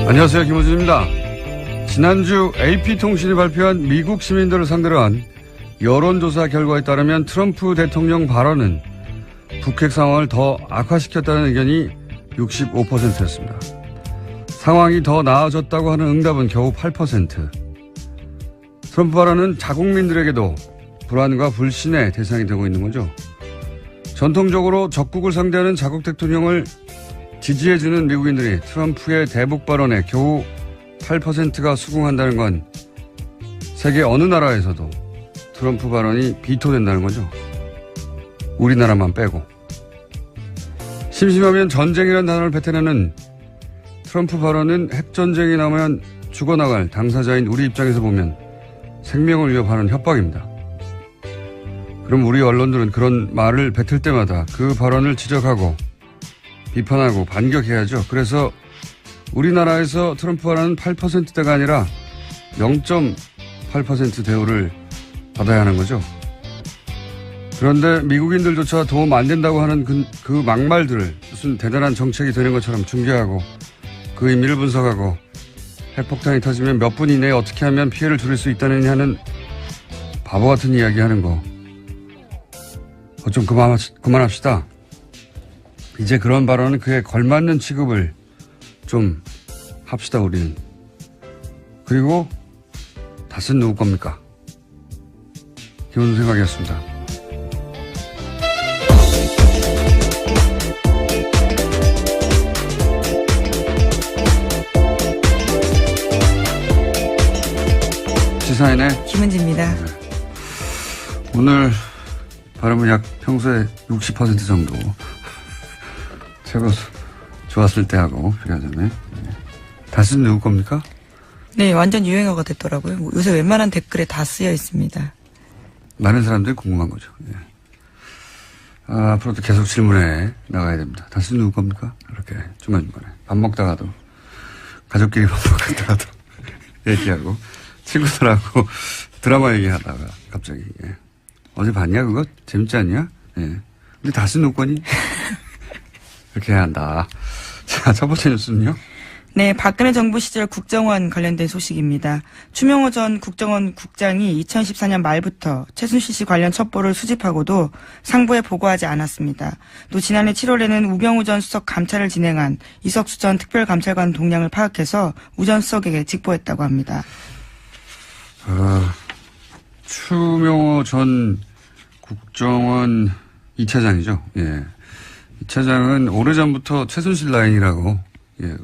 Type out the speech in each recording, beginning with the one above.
안녕하세요. 김호준입니다. 지난주 AP통신이 발표한 미국 시민들을 상대로 한 여론조사 결과에 따르면 트럼프 대통령 발언은 북핵 상황을 더 악화시켰다는 의견이 65%였습니다. 상황이 더 나아졌다고 하는 응답은 겨우 8%. 트럼프 발언은 자국민들에게도 불안과 불신의 대상이 되고 있는 거죠. 전통적으로 적국을 상대하는 자국 대통령을 지지해주는 미국인들이 트럼프의 대북 발언에 겨우 8%가 수긍한다는 건 세계 어느 나라에서도 트럼프 발언이 비토된다는 거죠. 우리나라만 빼고. 심심하면 전쟁이라는 단어를 뱉어내는 트럼프 발언은 핵전쟁이 나면 죽어나갈 당사자인 우리 입장에서 보면 생명을 위협하는 협박입니다. 그럼 우리 언론들은 그런 말을 뱉을 때마다 그 발언을 지적하고 비판하고 반격해야죠. 그래서 우리나라에서 트럼프 발언은 8%대가 아니라 0.8% 대우를 받아야 하는 거죠. 그런데 미국인들조차 도움 안 된다고 하는 그 막말들을 무슨 대단한 정책이 되는 것처럼 중계하고 그 의미를 분석하고 핵폭탄이 터지면 몇 분 이내에 어떻게 하면 피해를 줄일 수 있다느냐 하는 바보 같은 이야기 하는 거. 좀 그만합시다. 이제 그런 발언은 그에 걸맞는 취급을 좀 합시다, 우리는. 그리고 닷은 누구 겁니까? 기본 생각이었습니다. 시사인의 김은지입니다. 네. 오늘 발음은 약 평소에 60% 정도. 최고 좋았을 때 하고 비가 전에. 닷은 누구 겁니까? 네, 완전 유행어가 됐더라고요. 요새 웬만한 댓글에 다 쓰여 있습니다. 많은 사람들이 궁금한 거죠. 예. 앞으로도 계속 질문해 나가야 됩니다. 닷은 누구 겁니까? 이렇게 중간중간에 밥 먹다가도 가족끼리 밥 먹다가도 얘기하고 친구들하고 드라마 얘기하다가 갑자기 어제 봤냐 그거? 재밌지 않냐? 예. 근데 닷은 누구 거니? 이렇게 해야 한다. 자, 첫 번째 뉴스는요? 네, 박근혜 정부 시절 국정원 관련된 소식입니다. 추명호 전 국정원 국장이 2014년 말부터 최순실 씨 관련 첩보를 수집하고도 상부에 보고하지 않았습니다. 또 지난해 7월에는 우병우 전 수석 감찰을 진행한 이석수 전 특별감찰관 동향을 파악해서 우 전 수석에게 직보했다고 합니다. 추명호 전 국정원 2차장이죠. 예. 이 차장은 오래전부터 최순실 라인이라고, 예,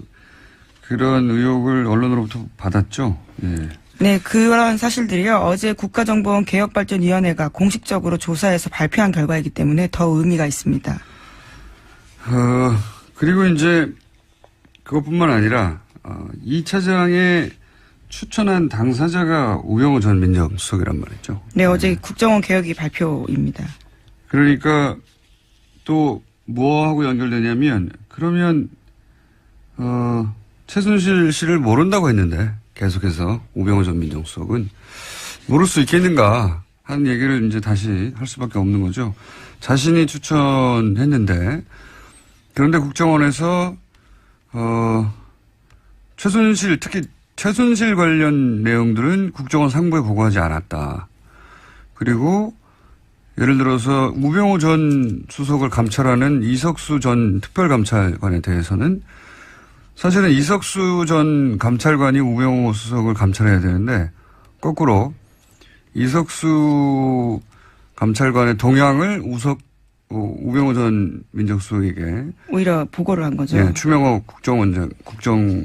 그런 의혹을 언론으로부터 받았죠. 예. 네, 그런 사실들이요. 어제 국가정보원 개혁발전위원회가 공식적으로 조사해서 발표한 결과이기 때문에 더 의미가 있습니다. 그리고 이제 그것뿐만 아니라 이 차장의 추천한 당사자가 우병우 전 민정수석이란 말이죠. 네, 어제 국정원 개혁이 발표입니다. 그러니까 또 뭐하고 연결되냐면 그러면 최순실 씨를 모른다고 했는데 계속해서 우병우 전 민정수석은 모를 수 있겠는가 하는 얘기를 이제 다시 할 수밖에 없는 거죠. 자신이 추천했는데 그런데 국정원에서 최순실 특히 최순실 관련 내용들은 국정원 상부에 보고하지 않았다. 그리고 예를 들어서 우병우 전 수석을 감찰하는 이석수 전 특별감찰관에 대해서는 사실은 이석수 전 감찰관이 우병우 수석을 감찰해야 되는데 거꾸로 이석수 감찰관의 동향을 우병우 전 민정수석에게 오히려 보고를 한 거죠. 예, 추명호 국정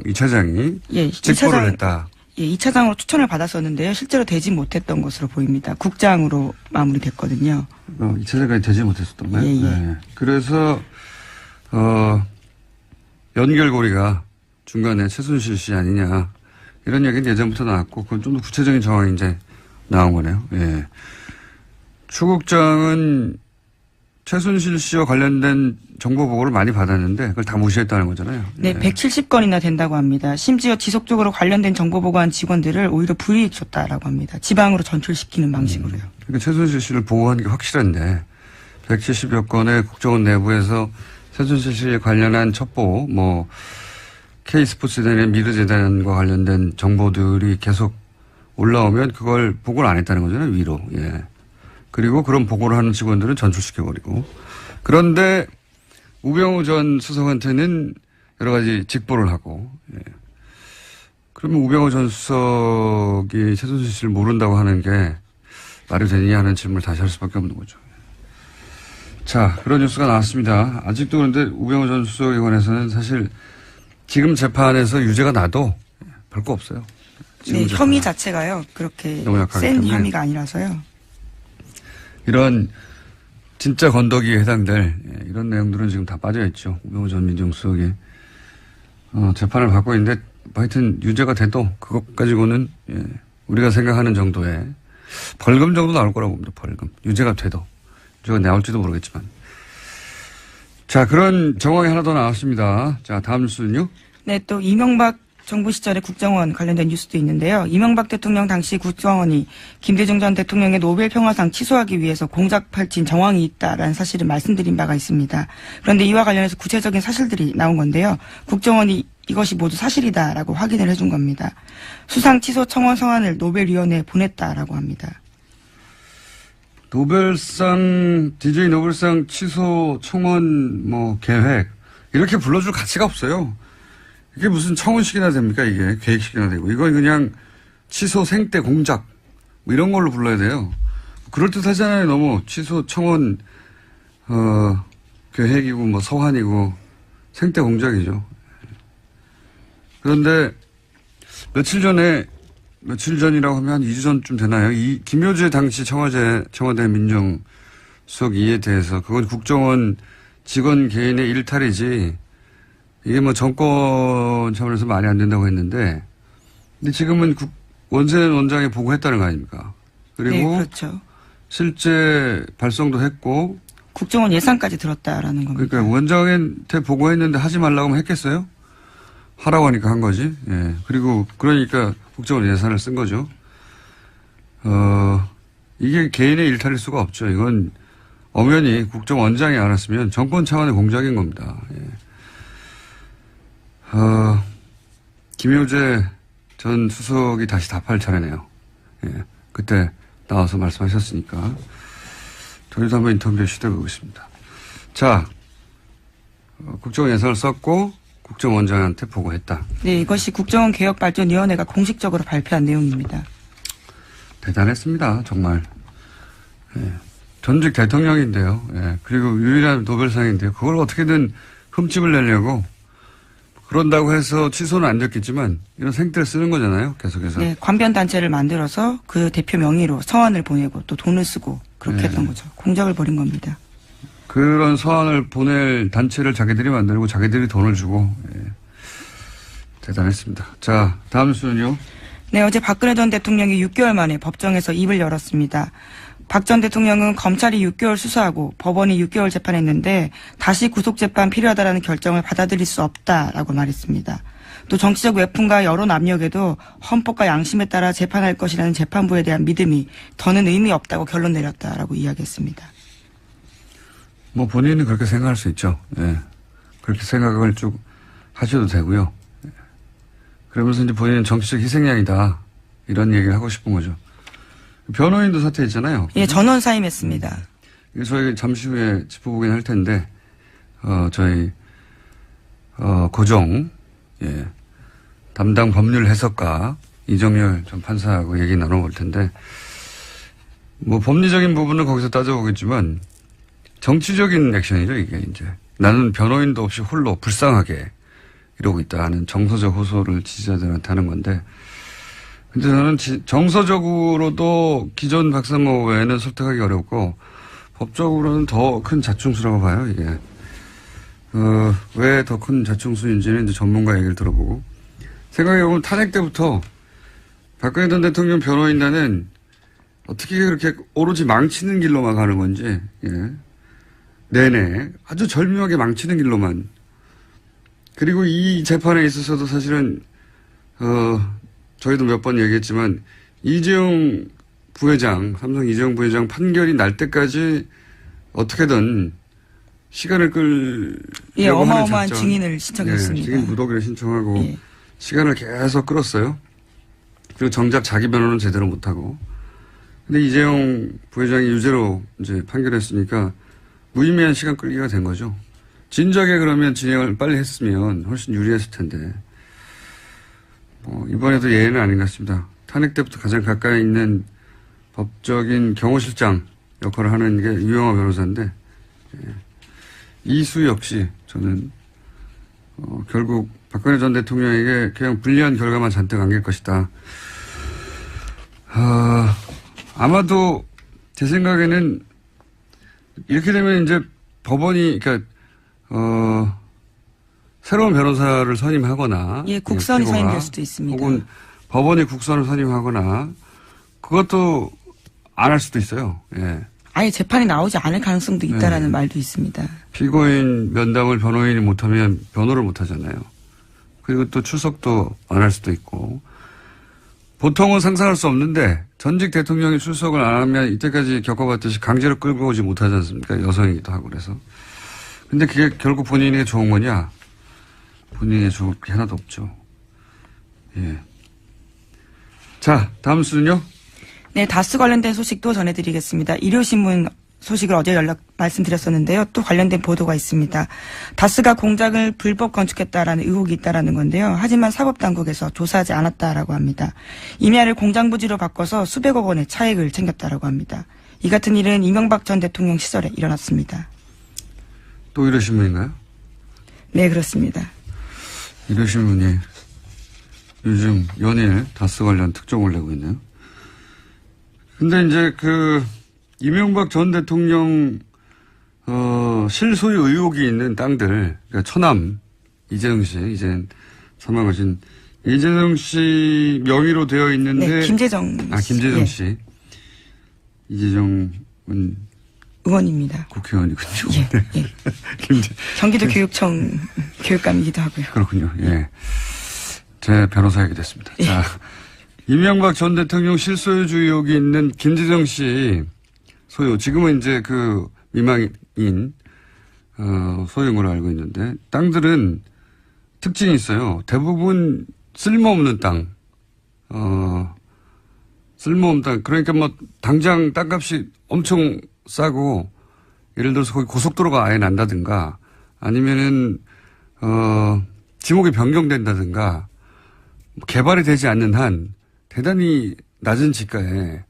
2차장이 예, 직보를 했다. 예, 2차장으로 추천을 받았었는데요. 실제로 되지 못했던 것으로 보입니다. 국장으로 마무리됐거든요. 2차장까지 되지 못했었던가요? 예, 예. 네. 그래서 연결고리가 중간에 최순실 씨 아니냐 이런 얘기는 예전부터 나왔고 그건 좀 더 구체적인 정황이 이제 나온 거네요. 예. 추 국장은 최순실 씨와 관련된 정보 보고를 많이 받았는데 그걸 다 무시했다는 거잖아요. 네, 170건이나 된다고 합니다. 심지어 지속적으로 관련된 정보 보고한 직원들을 오히려 불이익 줬다라고 합니다. 지방으로 전출시키는 방식으로요. 그러니까 최순실 씨를 보고한 게 확실한데 170여 건의 국정원 내부에서 최순실 씨에 관련한 첩보 K스포츠재단의 미르재단과 관련된 정보들이 계속 올라오면 그걸 보고를 안 했다는 거잖아요, 위로. 예. 그리고 그런 보고를 하는 직원들은 전출시켜버리고. 그런데 우병우 전 수석한테는 여러 가지 직보를 하고, 예. 그러면 우병우 전 수석이 최순실 씨를 모른다고 하는 게 말이 되느냐 하는 질문을 다시 할 수밖에 없는 거죠. 자, 그런 뉴스가 나왔습니다. 아직도 그런데 우병우 전 수석에 관해서는 사실 지금 재판에서 유죄가 나도 별거 없어요. 네, 혐의 자체가요. 그렇게 센 때문에. 혐의가 아니라서요. 이런 진짜 건더기에 해당될 이런 내용들은 지금 다 빠져있죠. 우병우 전 민정수석이 재판을 받고 있는데 하여튼 유죄가 돼도 그것 가지고는 우리가 생각하는 정도의 벌금 정도 나올 거라고 봅니다. 벌금. 유죄가 돼도. 유죄가 나올지도 모르겠지만. 자, 그런 정황이 하나 더 나왔습니다. 자, 다음 뉴스는요. 네, 또 이명박 정부 시절의 국정원 관련된 뉴스도 있는데요. 이명박 대통령 당시 국정원이 김대중 전 대통령의 노벨 평화상 취소하기 위해서 공작 펼친 정황이 있다라는 사실을 말씀드린 바가 있습니다. 그런데 이와 관련해서 구체적인 사실들이 나온 건데요. 국정원이 이것이 모두 사실이다라고 확인을 해준 겁니다. 수상 취소 청원 성안을 노벨위원회에 보냈다라고 합니다. DJ 노벨상 취소 청원 계획 이렇게 불러줄 가치가 없어요. 이게 무슨 청원식이나 됩니까? 이게 계획식이나 되고 이건 그냥 취소 생떼 공작 이런 걸로 불러야 돼요. 그럴듯하잖아요. 너무 취소 청원 계획이고 서한이고 생떼 공작이죠. 그런데 며칠 전이라고 하면 한 2주 전쯤 되나요? 이 김효재 당시 청와대 민정수석 이에 대해서 그건 국정원 직원 개인의 일탈이지 이게 정권 차원에서 말이 안 된다고 했는데 근데 지금은 원세훈 원장이 보고했다는 거 아닙니까? 그리고 네, 그렇죠. 실제 발송도 했고 국정원 예산까지 들었다라는 겁니다. 그러니까 원장한테 보고했는데 하지 말라고 하면 했겠어요? 하라고 하니까 한 거지. 예. 그리고 그러니까 국정원 예산을 쓴 거죠. 이게 개인의 일탈일 수가 없죠. 이건 엄연히 국정원장이 알았으면 정권 차원의 공작인 겁니다. 예. 김효재 전 수석이 다시 답할 차례네요. 예. 그때 나와서 말씀하셨으니까 저희도 한번 인터뷰에 시도해보고 있습니다. 자, 국정원 예산을 썼고 국정원장한테 보고했다. 네, 이것이 국정원 개혁발전위원회가 공식적으로 발표한 내용입니다. 대단했습니다. 정말. 예. 전직 대통령인데요. 예. 그리고 유일한 노벨상인데요. 그걸 어떻게든 흠집을 내려고 그런다고 해서 취소는 안 됐겠지만 이런 생태를 쓰는 거잖아요. 계속해서. 네, 관변단체를 만들어서 그 대표 명의로 서한을 보내고 또 돈을 쓰고 그렇게 했던 거죠. 공작을 벌인 겁니다. 그런 서한을 보낼 단체를 자기들이 만들고 자기들이 돈을 주고 대단했습니다. 자, 다음 뉴스는요. 네, 어제 박근혜 전 대통령이 6개월 만에 법정에서 입을 열었습니다. 박 전 대통령은 검찰이 6개월 수사하고 법원이 6개월 재판했는데 다시 구속재판 필요하다라는 결정을 받아들일 수 없다라고 말했습니다. 또 정치적 외풍과 여론 압력에도 헌법과 양심에 따라 재판할 것이라는 재판부에 대한 믿음이 더는 의미 없다고 결론 내렸다라고 이야기했습니다. 본인은 그렇게 생각할 수 있죠. 예. 그렇게 생각을 쭉 하셔도 되고요. 그러면서 이제 본인은 정치적 희생양이다. 이런 얘기를 하고 싶은 거죠. 변호인도 사퇴했잖아요. 예, 전원 사임했습니다. 저희 잠시 후에 짚어보긴 할 텐데, 저희, 고정, 예, 담당 법률 해석가 이정열 전 판사하고 얘기 나눠볼 텐데, 법리적인 부분은 거기서 따져보겠지만, 정치적인 액션이죠, 이게 이제. 나는 변호인도 없이 홀로 불쌍하게 이러고 있다 하는 정서적 호소를 지지자들한테 하는 건데, 근데 저는 정서적으로도 기존 박사모 외에는 설득하기 어렵고, 법적으로는 더 큰 자충수라고 봐요, 이게. 왜 더 큰 자충수인지는 이제 전문가 얘기를 들어보고. 생각해보면 탄핵 때부터 박근혜 전 대통령 변호인단은 어떻게 그렇게 오로지 망치는 길로만 가는 건지, 예. 내내 아주 절묘하게 망치는 길로만. 그리고 이 재판에 있어서도 사실은, 저희도 몇 번 얘기했지만, 이재용 부회장, 삼성 이재용 부회장 판결이 날 때까지 어떻게든, 시간을 끌 예, 어마어마한 증인을 신청했습니다. 증인 무더기를 신청하고 예. 시간을 계속 끌었어요. 그리고 정작 자기 변호는 제대로 못하고. 근데 이재용 부회장이 유죄로 이제 판결했으니까 무의미한 시간 끌기가 된 거죠. 진작에 그러면 진행을 빨리 했으면 훨씬 유리했을 텐데. 이번에도 예외는 아닌 것 같습니다. 탄핵 때부터 가장 가까이 있는 법적인 경호실장 역할을 하는 게 유영하 변호사인데, 예. 이수 역시 저는, 결국 박근혜 전 대통령에게 그냥 불리한 결과만 잔뜩 안길 것이다. 아마도 제 생각에는 이렇게 되면 이제 법원이, 그러니까, 새로운 변호사를 선임하거나. 예, 국선이 선임될 수도 있습니다. 혹은 법원이 국선을 선임하거나 그것도 안 할 수도 있어요. 예. 아예 재판이 나오지 않을 가능성도 있다라는 말도 있습니다. 피고인 면담을 변호인이 못하면 변호를 못하잖아요. 그리고 또 출석도 안 할 수도 있고. 보통은 상상할 수 없는데 전직 대통령이 출석을 안 하면 이때까지 겪어봤듯이 강제로 끌고 오지 못하지 않습니까? 여성이기도 하고 그래서. 근데 그게 결국 본인에게 좋은 거냐? 본인에게 좋을 게 하나도 없죠. 예. 자, 다음 수는요? 네, 다스 관련된 소식도 전해드리겠습니다. 일요신문 소식을 어제 말씀드렸었는데요. 또 관련된 보도가 있습니다. 다스가 공장을 불법 건축했다라는 의혹이 있다라는 건데요. 하지만 사법당국에서 조사하지 않았다라고 합니다. 임야를 공장 부지로 바꿔서 수백억 원의 차익을 챙겼다라고 합니다. 이 같은 일은 이명박 전 대통령 시절에 일어났습니다. 또 일요신문인가요? 네, 그렇습니다. 일요신문이 요즘 연일 다스 관련 특종을 내고 있네요. 근데 이제 이명박 전 대통령, 실소유 의혹이 있는 땅들, 그러니까 처남, 이재정 씨, 이제 사망하신 이재정 씨 명의로 되어 있는데. 네, 김재정 씨. 김재정 씨. 예. 이재정은 의원입니다. 국회의원이군요. 예, 네. 예. 경기도 교육청 교육감이기도 하고요. 그렇군요. 예. 제 변호사에게 됐습니다. 예. 자, 이명박 전 대통령 실소유주 의혹이 있는 김재정 씨 소유, 지금은 이제 미망인, 소유인 걸로 알고 있는데, 땅들은 특징이 있어요. 대부분 쓸모없는 땅, 쓸모없는 땅. 그러니까 당장 땅값이 엄청 싸고, 예를 들어서 거기 고속도로가 아예 난다든가, 아니면은, 지목이 변경된다든가, 개발이 되지 않는 한 대단히 낮은 지가에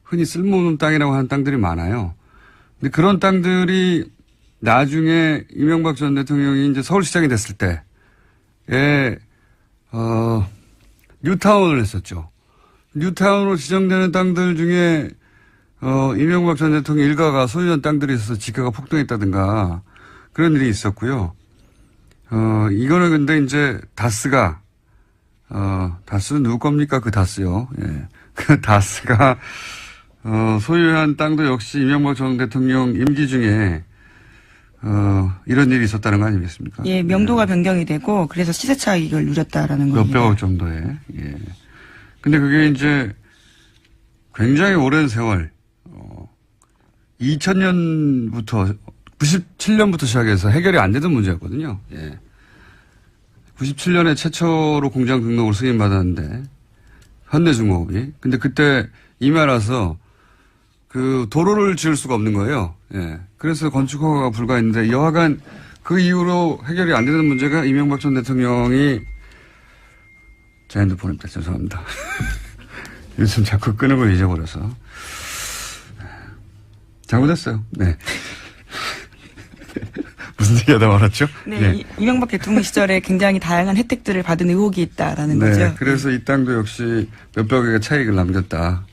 흔히 쓸모없는 땅이라고 하는 땅들이 많아요. 근데 그런 땅들이 나중에 이명박 전 대통령이 이제 서울시장이 됐을 때에, 뉴타운을 했었죠. 뉴타운으로 지정되는 땅들 중에, 이명박 전 대통령 일가가 소유한 땅들이 있어서 지가가 폭등했다든가 그런 일이 있었고요. 이거는 근데 이제 다스가, 다스는 누구 겁니까? 그 다스요. 예. 그 다스가, 소유한 땅도 역시 이명박 전 대통령 임기 중에, 이런 일이 있었다는 거 아니겠습니까? 예, 명도가 변경이 되고, 그래서 시세 차익을 누렸다라는 겁니다. 몇백억 정도에. 예. 근데 그게 이제 굉장히 오랜 세월, 2000년부터, 97년부터 시작해서 해결이 안 되던 문제였거든요. 예. 97년에 최초로 공장 등록을 승인받았는데, 현대중공업이. 근데 그때 임야라서 도로를 지을 수가 없는 거예요. 예. 그래서 건축 허가가 불가했는데, 여하간 그 이후로 해결이 안 되는 문제가 이명박 전 대통령이, 제 핸드폰입니다. 죄송합니다. 요즘 자꾸 끄는 걸 잊어버려서. 잘못했어요. 네. 무슨 얘기 하다 말았죠? 네, 네. 이명박 대통령 시절에 굉장히 다양한 혜택들을 받은 의혹이 있다라는 네, 거죠. 그래서 이 땅도 역시 몇백억의 차익을 남겼다.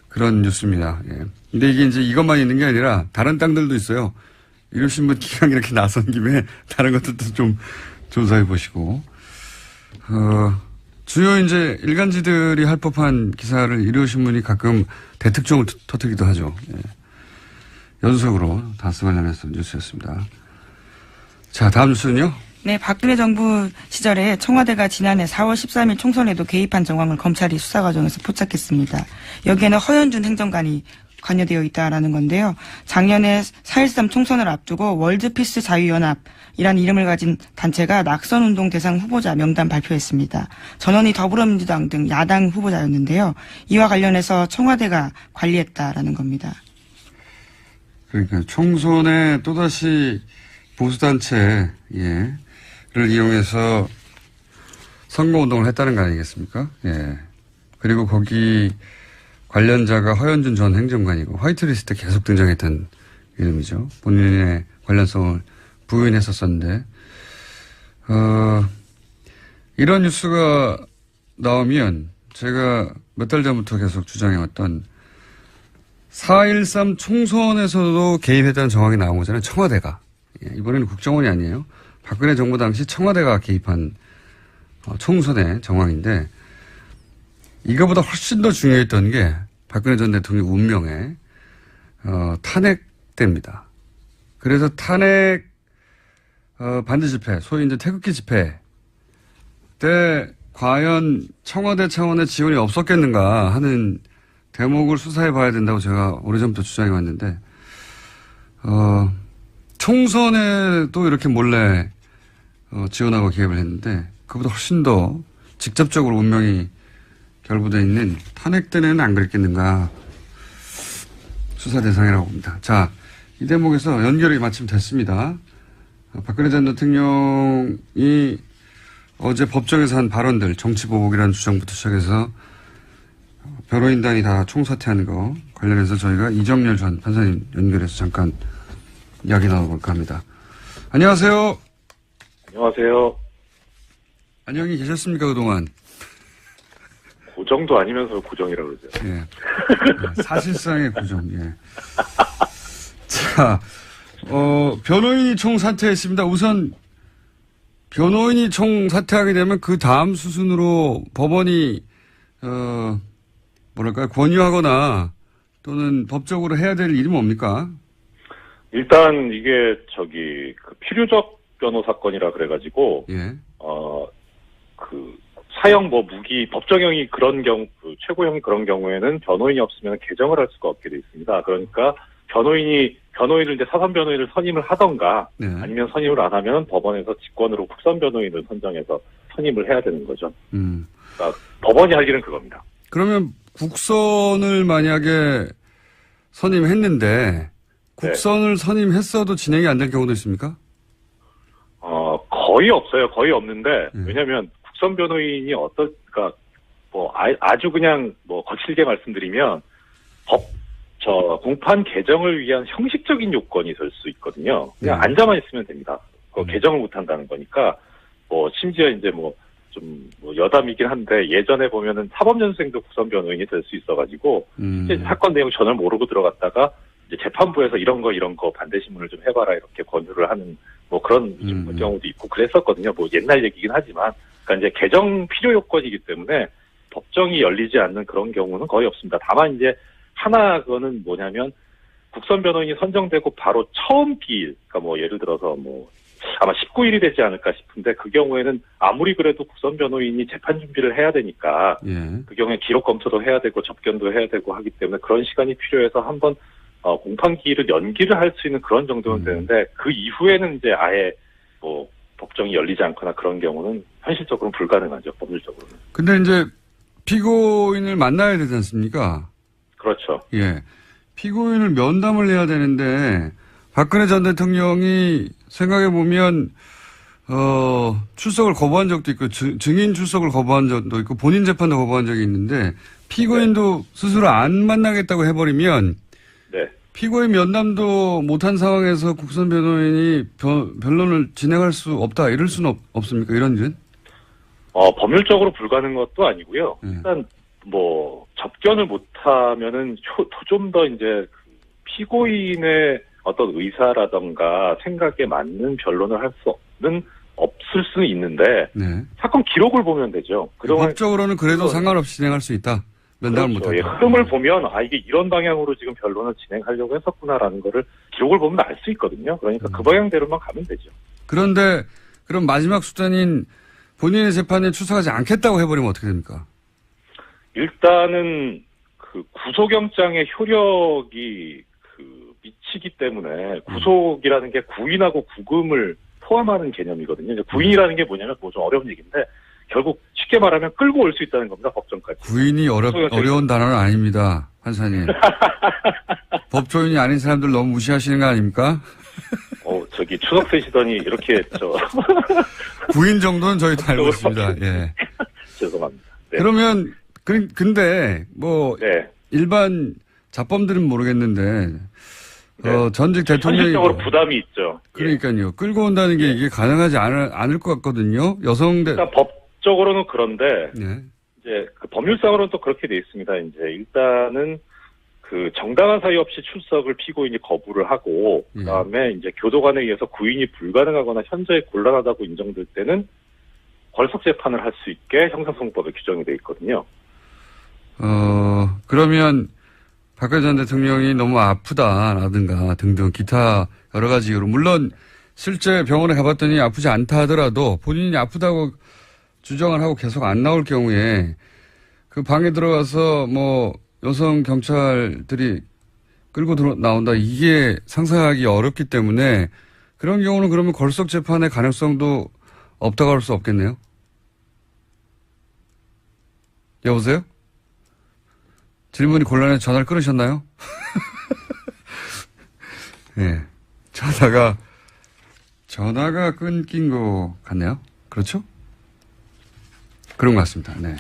그런 뉴스입니다. 예. 근데 이게 이제 이것만 있는 게 아니라 다른 땅들도 있어요. 일요신문 기강 이렇게 나선 김에 다른 것들도 좀 조사해 보시고. 주요 이제 일간지들이 할 법한 기사를 일요신문이 가끔 대특종을 터뜨기도 하죠. 예. 연속으로 다스 관련해서 뉴스였습니다. 자, 다음 뉴스는요? 네, 박근혜 정부 시절에 청와대가 지난해 4월 13일 총선에도 개입한 정황을 검찰이 수사 과정에서 포착했습니다. 여기에는 허현준 행정관이 관여되어 있다라는 건데요. 작년에 4.13 총선을 앞두고 월드피스 자유연합이라는 이름을 가진 단체가 낙선운동 대상 후보자 명단 발표했습니다. 전원이 더불어민주당 등 야당 후보자였는데요. 이와 관련해서 청와대가 관리했다라는 겁니다. 그러니까 총선에 또다시 보수단체를 이용해서 선거운동을 했다는 거 아니겠습니까? 예. 그리고 거기 관련자가 허현준 전 행정관이고 화이트리스트에 계속 등장했던 이름이죠. 본인의 관련성을 부인했었었는데 이런 뉴스가 나오면 제가 몇 달 전부터 계속 주장해왔던 4.13 총선에서도 개입했다는 정황이 나온 거잖아요. 청와대가. 예, 이번에는 국정원이 아니에요. 박근혜 정부 당시 청와대가 개입한 총선의 정황인데 이거보다 훨씬 더 중요했던 게 박근혜 전 대통령 운명의 탄핵 때입니다. 그래서 탄핵 반대 집회, 소위 이제 태극기 집회 때 과연 청와대 차원의 지원이 없었겠는가 하는 대목을 수사해 봐야 된다고 제가 오래전부터 주장해 왔는데 총선에도 이렇게 몰래 지원하고 개입을 했는데 그보다 훨씬 더 직접적으로 운명이 결부되어 있는 탄핵 때는 안 그랬겠는가 수사 대상이라고 봅니다. 자, 이 대목에서 연결이 마침 됐습니다. 박근혜 전 대통령이 어제 법정에서 한 발언들 정치보복이라는 주장부터 시작해서 변호인단이 다 총사퇴하는 거 관련해서 저희가 이정렬 전 판사님 연결해서 잠깐 이야기 나눠볼까 합니다. 안녕하세요. 안녕하세요. 안녕히 계셨습니까 그동안? 고정도 아니면서 고정이라고 그러죠. 예. 사실상의 고정. 예. 자, 변호인이 총사퇴했습니다. 우선 변호인이 총사퇴하게 되면 그 다음 수순으로 법원이 뭐랄까요 권유하거나 또는 법적으로 해야 될 일이 뭡니까? 일단 이게 그 필요적 변호 사건이라 그래가지고 예. 사형 무기 법정형이 그런 최고형이 그런 경우에는 변호인이 없으면 개정을 할 수가 없게 돼 있습니다. 그러니까 변호인을 이제 사선 변호인을 선임을 하던가 네. 아니면 선임을 안 하면 법원에서 직권으로 국선 변호인을 선정해서 선임을 해야 되는 거죠. 그러니까 법원이 할 일은 그겁니다. 그러면 국선을 만약에 선임했는데 국선을 선임했어도 진행이 안 될 경우도 있습니까? 거의 없어요. 거의 없는데 왜냐하면 국선 변호인이 그러니까 아주 그냥 거칠게 말씀드리면 공판 개정을 위한 형식적인 요건이 될 수 있거든요. 그냥 앉아만 있으면 됩니다. 개정을 못 한다는 거니까 심지어 이제 좀 여담이긴 한데 예전에 보면은 사법연수생도 국선 변호인이 될 수 있어가지고 이제 사건 내용 전혀 모르고 들어갔다가 이제 재판부에서 이런 거 반대 신문을 좀 해봐라 이렇게 권유를 하는 그런 경우도 있고 그랬었거든요. 옛날 얘기긴 하지만 그러니까 이제 개정 필요 요건이기 때문에 법정이 열리지 않는 그런 경우는 거의 없습니다. 다만 이제 그거는 뭐냐면 국선 변호인이 선정되고 바로 처음 기일, 그러니까 예를 들어서 아마 19일이 되지 않을까 싶은데 그 경우에는 아무리 그래도 국선 변호인이 재판 준비를 해야 되니까 그 경우에 기록 검토도 해야 되고 접견도 해야 되고 하기 때문에 그런 시간이 필요해서 한번 공판 기일을 연기를 할 수 있는 그런 정도는 되는데 그 이후에는 이제 아예 법정이 열리지 않거나 그런 경우는 현실적으로는 불가능하죠. 법률적으로는. 근데 이제 피고인을 만나야 되지 않습니까? 그렇죠. 예. 피고인을 면담을 해야 되는데 박근혜 전 대통령이 생각해보면 출석을 거부한 적도 있고 증인 출석을 거부한 적도 있고 본인 재판도 거부한 적이 있는데 피고인도 스스로 안 만나겠다고 해버리면 피고인 면담도 못한 상황에서 국선 변호인이 변론을 진행할 수 없다 이럴 수는 없습니까? 이런 일은? 법률적으로 불가능한 것도 아니고요. 일단 접견을 못하면은 좀 더 이제 피고인의 어떤 의사라던가 생각에 맞는 변론을 할 수는 없을 수는 있는데 사건 기록을 보면 되죠. 그동안 법적으로는 그래도 상관없이 진행할 수 있다. 면담을 그렇죠. 못하고. 흐름을 보면 이게 이런 방향으로 지금 변론을 진행하려고 했었구나라는 거를 기록을 보면 알 수 있거든요. 그러니까 그 방향대로만 가면 되죠. 그런데 그럼 마지막 수단인 본인의 재판에 출석하지 않겠다고 해버리면 어떻게 됩니까? 일단은 그 구속영장의 효력이 미치기 때문에 구속이라는 게 구인하고 구금을 포함하는 개념이거든요. 이제 구인이라는 게 뭐냐면 뭐 좀 어려운 얘기인데 결국 쉽게 말하면 끌고 올 수 있다는 겁니다. 법정까지. 구인이 어려운 단어는 아닙니다. 판사님. 법조인이 아닌 사람들 너무 무시하시는 거 아닙니까? 저기 추석 세시더니 이렇게 구인 정도는 저희도 알고 있습니다. 예. 죄송합니다. 네. 그러면 근데 뭐 네. 일반 자범들은 모르겠는데 네. 전직 대통령이 현실적으로 부담이 있죠. 그러니까요. 끌고 온다는 게 이게 가능하지 않을 것 같거든요. 일단 법적으로는 그런데 네. 이제 그 법률상으로는 또 그렇게 돼 있습니다. 이제 일단은 그 정당한 사유 없이 출석을 피고인이 거부를 하고 그다음에 이제 교도관에 의해서 구인이 불가능하거나 현저히 곤란하다고 인정될 때는 벌석 재판을 할 수 있게 형사소송법에 규정이 돼 있거든요. 그러면 박근혜 전 대통령이 너무 아프다라든가 등등 기타 여러 가지 이유로 물론 실제 병원에 가봤더니 아프지 않다 하더라도 본인이 아프다고 주장을 하고 계속 안 나올 경우에 그 방에 들어가서 뭐 여성 경찰들이 끌고 나온다 이게 상상하기 어렵기 때문에 그런 경우는 그러면 걸석 재판의 가능성도 없다고 할 수 없겠네요. 여보세요? 질문이 곤란해서 전화를 끊으셨나요? 네. 전화가 끊긴 것 같네요. 그렇죠? 그런 것 같습니다. 네.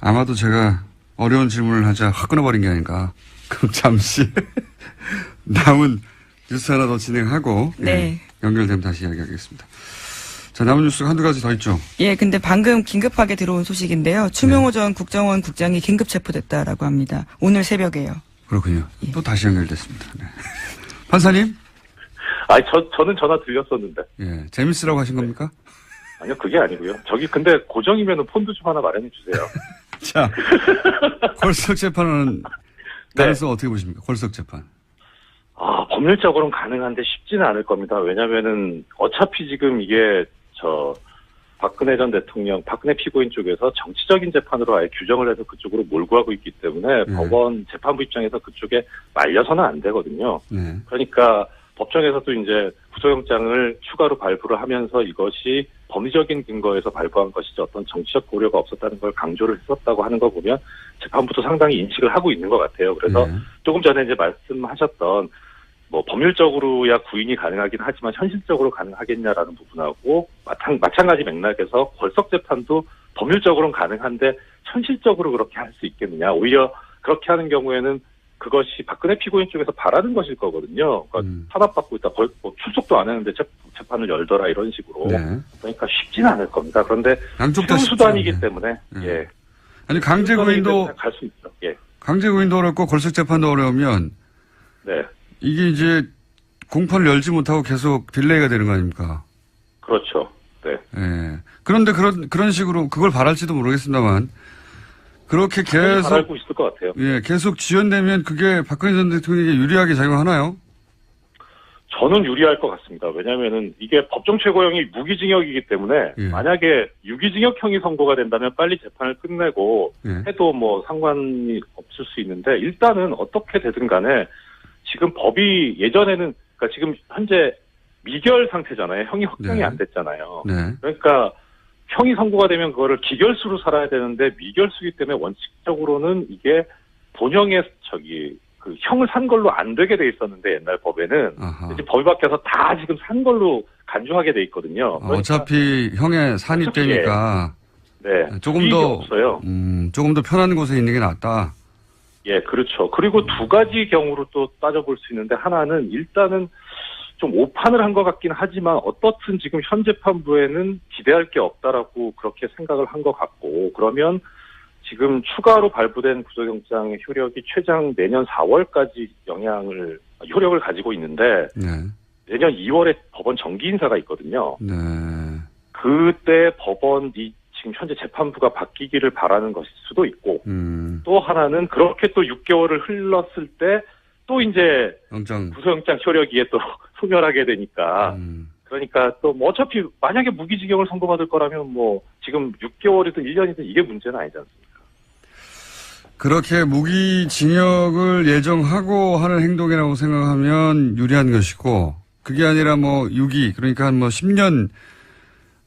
아마도 제가 어려운 질문을 하자 확 끊어버린 게 아닌가. 그럼 잠시 남은 뉴스 하나 더 진행하고 네. 연결되면 다시 이야기하겠습니다. 자, 남은 뉴스가 한두 가지 더 있죠. 예, 근데 방금 긴급하게 들어온 소식인데요. 추명호 전 국정원 국장이 긴급 체포됐다라고 합니다. 오늘 새벽에요. 그렇군요. 예. 또 다시 연결됐습니다. 네. 판사님? 저는 전화 드렸었는데. 예, 재밌으라고 하신 겁니까? 아니요, 그게 아니고요. 저기 근데 고정이면은 폰도 좀 하나 마련해 주세요. 자, 걸석 재판은 가능성 어떻게 보십니까? 걸석 재판. 법률적으로는 가능한데 쉽지는 않을 겁니다. 왜냐면은 어차피 지금 이게 박근혜 전 대통령, 박근혜 피고인 쪽에서 정치적인 재판으로 아예 규정을 해서 그쪽으로 몰고 가고 있기 때문에 법원 재판부 입장에서 그쪽에 말려서는 안 되거든요. 네. 그러니까 법정에서도 이제 구속영장을 추가로 발부를 하면서 이것이 법리적인 근거에서 발부한 것이지 어떤 정치적 고려가 없었다는 걸 강조를 했었다고 하는 거 보면 재판부도 상당히 인식을 하고 있는 것 같아요. 그래서 조금 전에 이제 말씀하셨던 뭐 법률적으로야 구인이 가능하긴 하지만 현실적으로 가능하겠냐라는 부분하고 마찬가지 맥락에서 걸석 재판도 법률적으로는 가능한데 현실적으로 그렇게 할 수 있겠느냐. 오히려 그렇게 하는 경우에는 그것이 박근혜 피고인 쪽에서 바라는 것일 거거든요. 그러니까 탄압받고 있다. 뭐 출석도 안 했는데 재판을 열더라 이런 식으로. 네. 그러니까 쉽지는 않을 겁니다. 그런데 양쪽 다 수단이기 때문에 예. 아니 강제 구인도 갈 수 있죠. 예. 강제 구인도 어렵고 걸석 재판도 어려우면 네. 이게 이제 공판을 열지 못하고 계속 딜레이가 되는 거 아닙니까? 그렇죠. 네. 예. 그런데 그런 식으로 그걸 바랄지도 모르겠습니다만 그렇게 계속 바라고 있을 것 같아요. 예, 계속 지연되면 그게 박근혜 전 대통령에게 유리하게 작용하나요? 저는 유리할 것 같습니다. 왜냐하면은 이게 법정 최고형이 무기징역이기 때문에 만약에 유기징역형이 선고가 된다면 빨리 재판을 끝내고 해도 뭐 상관이 없을 수 있는데 일단은 어떻게 되든 간에 지금 법이 예전에는 그러니까 지금 현재 미결 상태잖아요. 형이 확정이 안 됐잖아요. 네. 그러니까 형이 선고가 되면 그거를 기결수로 살아야 되는데 미결수이기 때문에 원칙적으로는 이게 본형의 그 형을 산 걸로 안 되게 돼 있었는데 옛날 법에는 이제 법이 바뀌어서 다 지금 산 걸로 간주하게 돼 있거든요. 그러니까 어차피 형의 산입되니까 네, 조금 더 없어요. 조금 더 편한 곳에 있는 게 낫다. 예, 그렇죠. 그리고 두 가지 경우로 또 따져볼 수 있는데 하나는 일단은 좀 오판을 한 것 같긴 하지만 어떻든 지금 현 재판부에는 기대할 게 없다라고 그렇게 생각을 한 것 같고 그러면 지금 추가로 발부된 구속영장의 효력이 최장 내년 4월까지 효력을 가지고 있는데 내년 2월에 법원 정기 인사가 있거든요. 네. 그때 법원이 지금 현재 재판부가 바뀌기를 바라는 것일 수도 있고 또 하나는 그렇게 또 6개월을 흘렀을 때 또 이제 구속영장 효력이 또 소멸하게 되니까 그러니까 또 뭐 어차피 만약에 무기징역을 선고받을 거라면 뭐 지금 6개월이든 1년이든 이게 문제는 아니지 않습니까? 그렇게 무기징역을 예정하고 하는 행동이라고 생각하면 유리한 것이고, 그게 아니라 뭐 6기, 그러니까 한 뭐 10년,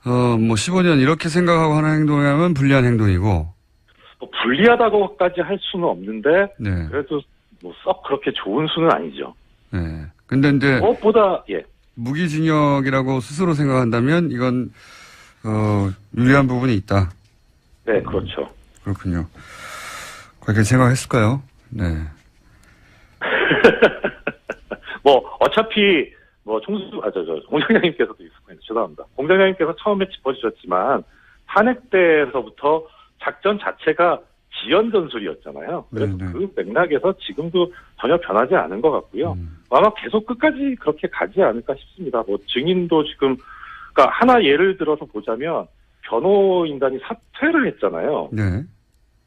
뭐 15년 이렇게 생각하고 하는 행동이라면 불리한 행동이고. 뭐 불리하다고까지 할 수는 없는데, 네. 그래도 뭐 썩 그렇게 좋은 수는 아니죠. 네. 근데 이제. 무엇보다, 예. 무기징역이라고 스스로 생각한다면 이건, 유리한 부분이 있다. 네, 그렇죠. 그렇군요. 그렇게 생각했을까요? 네. 뭐, 어차피, 공장장님께서도 있었군요. 죄송합니다. 공장장님께서 처음에 짚어주셨지만, 탄핵 때에서부터 작전 자체가 지연 전술이었잖아요. 그래서 네네. 그 맥락에서 지금도 전혀 변하지 않은 것 같고요. 아마 계속 끝까지 그렇게 가지 않을까 싶습니다. 뭐, 증인도 지금, 그러니까 하나 예를 들어서 보자면, 변호인단이 사퇴를 했잖아요. 네.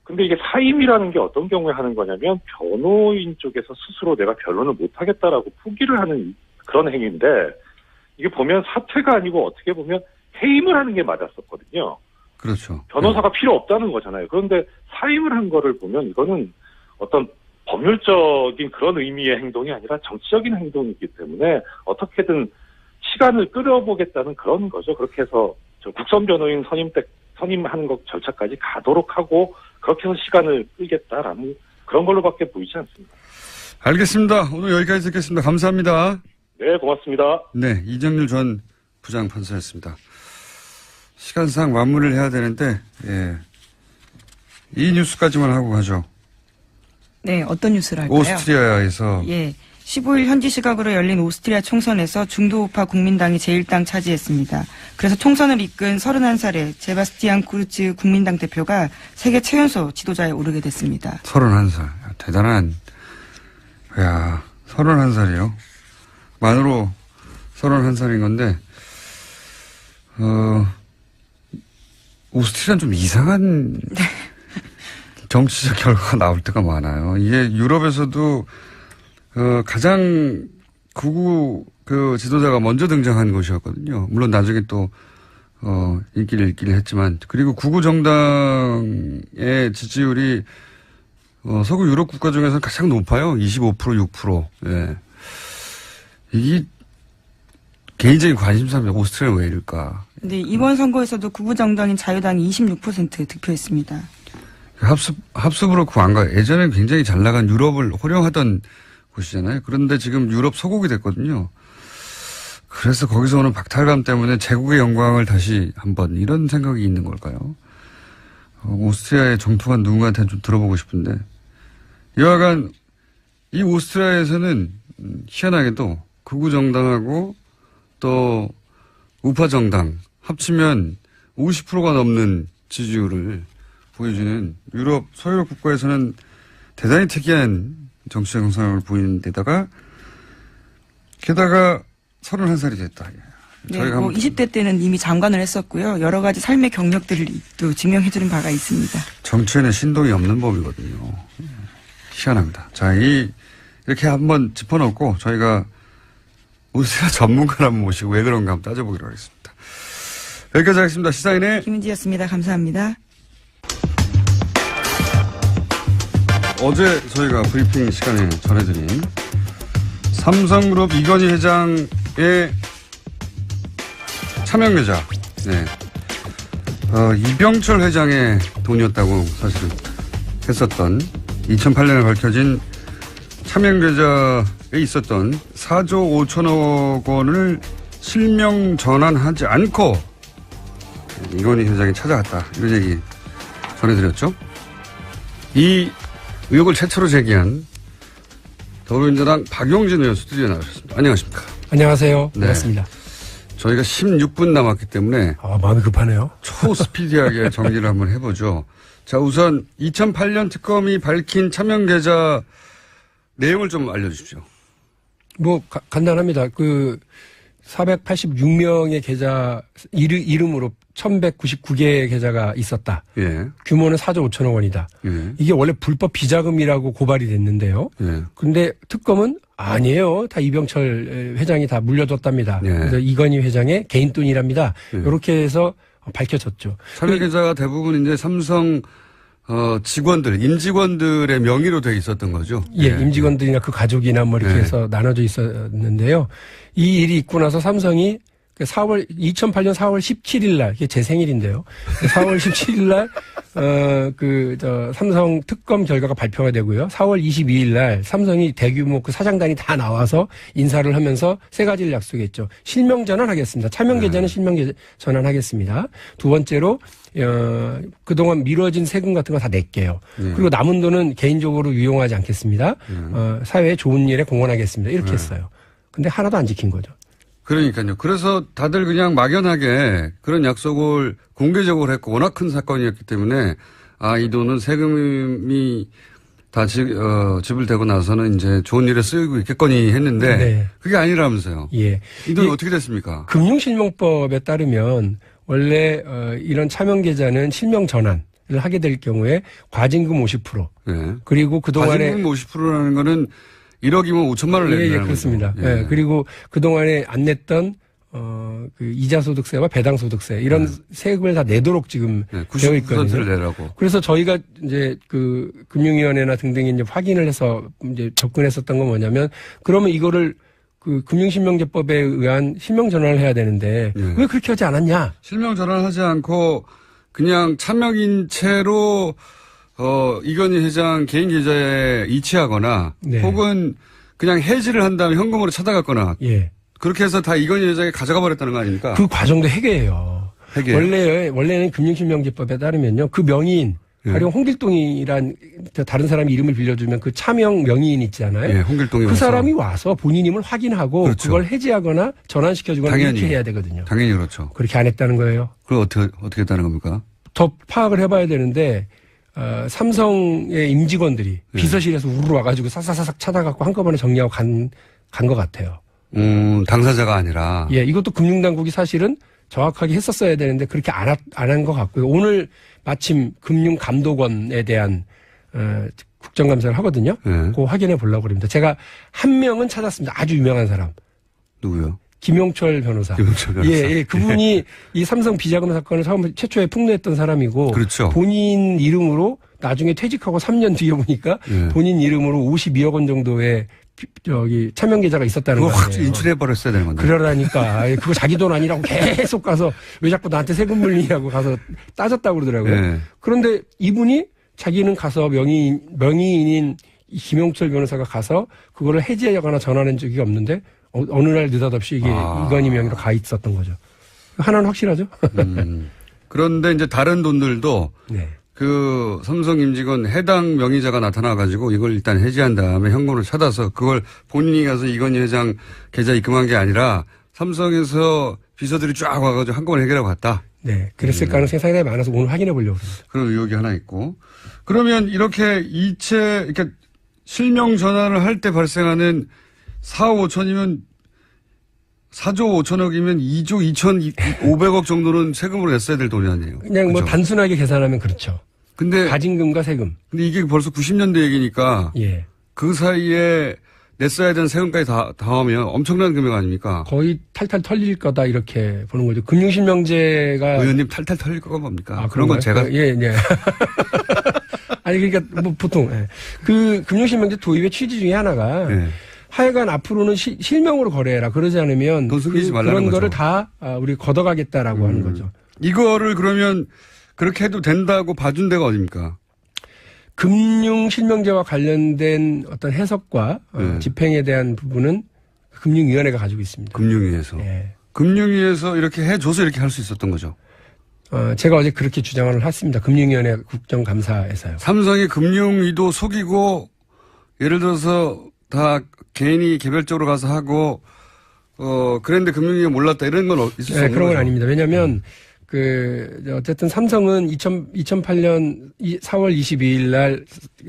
근데 이게 사임이라는 게 어떤 경우에 하는 거냐면 변호인 쪽에서 스스로 내가 변론을 못하겠다라고 포기를 하는 그런 행위인데 이게 보면 사퇴가 아니고 어떻게 보면 해임을 하는 게 맞았었거든요. 그렇죠. 변호사가 필요 없다는 거잖아요. 그런데 사임을 한 거를 보면 이거는 어떤 법률적인 그런 의미의 행동이 아니라 정치적인 행동이기 때문에 어떻게든 시간을 끌어보겠다는 그런 거죠. 그렇게 해서 저 국선 변호인 선임하는 것 절차까지 가도록 하고 그렇게 해서 시간을 끌겠다라는 그런 걸로밖에 보이지 않습니다. 알겠습니다. 오늘 여기까지 듣겠습니다. 감사합니다. 네, 고맙습니다. 네, 이정률 전 부장판사였습니다. 시간상 마무리를 해야 되는데, 예. 이 뉴스까지만 하고 가죠. 네, 어떤 뉴스를 할까요? 오스트리아에서. 예. 15일 현지 시각으로 열린 오스트리아 총선에서 중도우파 국민당이 제1당 차지했습니다. 그래서 총선을 이끈 31살의 제바스티안 쿠르츠 국민당 대표가 세계 최연소 지도자에 오르게 됐습니다. 31살. 대단한, 31살이요. 만으로 31살인 건데, 오스트리아는 좀 이상한 정치적 결과가 나올 때가 많아요. 이게 유럽에서도 가장 극우 지도자가 먼저 등장한 곳이었거든요. 물론 나중에 또 인기를 잃긴 했지만, 그리고 극우 정당의 지지율이 서구 유럽 국가 중에서 가장 높아요. 25%, 6%. 예. 이게 개인적인 관심사입니다. 오스트리아는 왜 이럴까? 근데 이번 선거에서도 극우 정당인 자유당이 26% 득표했습니다. 합수부로 구한가 예전에 굉장히 잘 나간 유럽을 호령하던 곳이잖아요. 그런데 지금 유럽 소국이 됐거든요. 그래서 거기서 오는 박탈감 때문에 제국의 영광을 다시 한번 이런 생각이 있는 걸까요? 오스트리아의 정통한 누군가한테는 좀 들어보고 싶은데 여하간 이 오스트리아에서는 희한하게도 극우 정당하고 또 우파 정당 합치면 50%가 넘는 지지율을 보여주는 유럽 서유럽 국가에서는 대단히 특이한 정치적 형상을 보이는 데다가 게다가 31살이 됐다. 네, 20대 때는 이미 장관을 했었고요. 여러 가지 삶의 경력들을 또 증명해주는 바가 있습니다. 정치에는 신동이 없는 법이거든요. 희한합니다. 자, 이렇게 한번 짚어놓고 저희가 오스트리아 전문가를 한번 모시고 왜 그런가 한번 따져보기로 하겠습니다. 여기까지 하겠습니다. 시사인의 김은지였습니다. 감사합니다. 어제 저희가 브리핑 시간에 전해드린 삼성그룹 이건희 회장의 차명계좌, 네. 이병철 회장의 돈이었다고 사실은 했었던 2008년에 밝혀진 차명계좌에 있었던 4조 5천억 원을 실명 전환하지 않고 이건희 회장이 찾아갔다. 이런 얘기 전해드렸죠. 이 의혹을 최초로 제기한 더불어민주당 박용진 의원 스튜디오에 나오셨습니다. 안녕하십니까. 안녕하세요. 네. 반갑습니다. 저희가 16분 남았기 때문에 마음이 급하네요. 초스피디하게 정리를 한번 해보죠. 자, 우선 2008년 특검이 밝힌 차명계좌 내용을 좀 알려주십시오. 간단합니다. 486명의 계좌 이름으로 1199개의 계좌가 있었다. 예. 규모는 4조 5천억 원이다. 예. 이게 원래 불법 비자금이라고 고발이 됐는데요. 예. 근데 특검은 아니에요. 다 이병철 회장이 다 물려줬답니다. 예. 그래서 이건희 회장의 개인 돈이랍니다. 예. 이렇게 해서 밝혀졌죠. 차명계좌가 대부분 이제 삼성 직원들, 임직원들의 명의로 돼 있었던 거죠. 예, 임직원들이나 그 가족이나 뭐 이렇게 해서 나눠져 있었는데요. 이 일이 있고 나서 삼성이 2008년 4월 17일 날, 이게 제 생일인데요. 4월 17일 날, 삼성 특검 결과가 발표가 되고요. 4월 22일 날 삼성이 대규모 그 사장단이 다 나와서 인사를 하면서 세 가지를 약속했죠. 실명 전환하겠습니다. 차명 계좌는 실명 전환하겠습니다. 두 번째로, 그동안 미뤄진 세금 같은 거 다 낼게요. 그리고 남은 돈은 개인적으로 유용하지 않겠습니다. 사회에 좋은 일에 공헌하겠습니다. 이렇게 했어요. 근데 하나도 안 지킨 거죠. 그러니까요. 그래서 다들 그냥 막연하게 그런 약속을 공개적으로 했고 워낙 큰 사건이었기 때문에 이 돈은 세금이 다 지불되고 나서는 이제 좋은 일에 쓰이고 있겠거니 했는데 네. 그게 아니라면서요. 예. 이 돈이 어떻게 됐습니까? 금융실명법에 따르면 원래 이런 차명 계좌는 실명 전환을 하게 될 경우에 과징금 50%. 네. 그리고 그동안에 과징금 50%라는 거는 1억이면 5천만 원을 낸다는 예, 그렇습니다. 거죠. 예. 그리고 그동안에 안 냈던 그 이자 소득세와 배당 소득세 이런 세금을 다 내도록 지금 되어 있거든요. 90%를 내라고. 그래서 저희가 이제 그 금융위원회나 등등이 이제 확인을 해서 이제 접근했었던 건 뭐냐면 그러면 이거를 그 금융실명제법에 의한 실명 전환을 해야 되는데 왜 그렇게 하지 않았냐? 실명 전환하지 않고 그냥 차명인 채로 이건희 회장 개인 계좌에 이체하거나 네. 혹은 그냥 해지를 한 다음에 현금으로 찾아갔거나 예. 그렇게 해서 다 이건희 회장이 가져가 버렸다는 거 아닙니까? 그 과정도 해계예요. 원래는 금융실명제법에 따르면요. 그 명의인 가령 홍길동이란 다른 사람이 이름을 빌려주면 그 차명 명의인 있잖아요. 예, 홍길동이 그 와서. 사람이 와서 본인임을 확인하고 그렇죠. 그걸 해지하거나 전환시켜주거나 당연히. 이렇게 해야 되거든요. 당연히 그렇죠. 그렇게 안 했다는 거예요. 그럼 어떻게 했다는 겁니까? 더 파악을 해봐야 되는데 삼성의 임직원들이 비서실에서 우르르 와가지고 사사사삭 찾아갖고 한꺼번에 정리하고 간 것 같아요. 당사자가 아니라. 예, 이것도 금융당국이 사실은 정확하게 했었어야 되는데 그렇게 안 한 것 같고요. 오늘 마침 금융감독원에 대한 국정감사를 하거든요. 그거 확인해 보려고 합니다. 제가 한 명은 찾았습니다. 아주 유명한 사람. 누구요? 김용철 변호사. 김용철 변호사. 예, 그분이 이 삼성 비자금 사건을 최초에 폭로했던 사람이고 그렇죠. 본인 이름으로 나중에 퇴직하고 3년 뒤에 보니까 본인 이름으로 52억 원 정도의 차명 계좌가 있었다는 그거 거예요. 확 인출해 버렸어야 되는 건데. 그러라니까 그거 자기 돈 아니라고 계속 가서 왜 자꾸 나한테 세금 물리냐고 가서 따졌다고 그러더라고요. 네. 그런데 이분이 자기는 가서 명의인인 김용철 변호사가 가서 그거를 해지하거나 전환한 적이 없는데 어느 날 느닷없이 이게 이건희 명의로 가 있었던 거죠. 하나는 확실하죠. 그런데 이제 다른 돈들도 네. 그 삼성 임직원 해당 명의자가 나타나가지고 이걸 일단 해지한 다음에 현금으로 찾아서 그걸 본인이 가서 이건희 회장 계좌 입금한 게 아니라 삼성에서 비서들이 쫙 와가지고 한꺼번에 해결하고 갔다. 네. 그랬을 가능성이 상당히 많아서 오늘 확인해 보려고 합니다. 그런 의혹이 하나 있고. 그러면 이렇게 이렇게 실명 전환을 할 때 발생하는 4억 5천이면 4조 5천억이면 2조 2,500억 정도는 세금으로 냈어야 될 돈이 아니에요. 그냥 그렇죠? 뭐 단순하게 계산하면 그렇죠. 근데 가징금과 세금. 근데 이게 벌써 90년대 얘기니까 예. 그 사이에 냈어야 되는 세금까지 다 하면 엄청난 금액 아닙니까? 거의 탈탈 털릴 거다 이렇게 보는 거죠. 금융실명제가 의원님 탈탈 털릴 거가 뭡니까? 그런가요? 그런 건 제가 예. 아니 그러니까 뭐 보통 그 금융실명제 도입의 취지 중에 하나가 하여간 앞으로는 실명으로 거래해라. 그러지 않으면 돈 숨기지 말라는 그런 거죠. 거를 다 우리 걷어가겠다라고 하는 거죠. 이거를 그러면 그렇게 해도 된다고 봐준 데가 어딥니까? 금융실명제와 관련된 어떤 해석과 집행에 대한 부분은 금융위원회가 가지고 있습니다. 금융위에서. 예. 금융위에서 이렇게 해줘서 이렇게 할 수 있었던 거죠. 제가 어제 그렇게 주장을 했습니다. 금융위원회 국정감사에서요. 삼성이 금융위도 속이고 예를 들어서 다 개인이 개별적으로 가서 하고 그랬는데 금융위가 몰랐다 이런 건 있을 수 없는 그런 건 거죠. 아닙니다. 왜냐하면 어쨌든 삼성은 2008년 4월 22일 날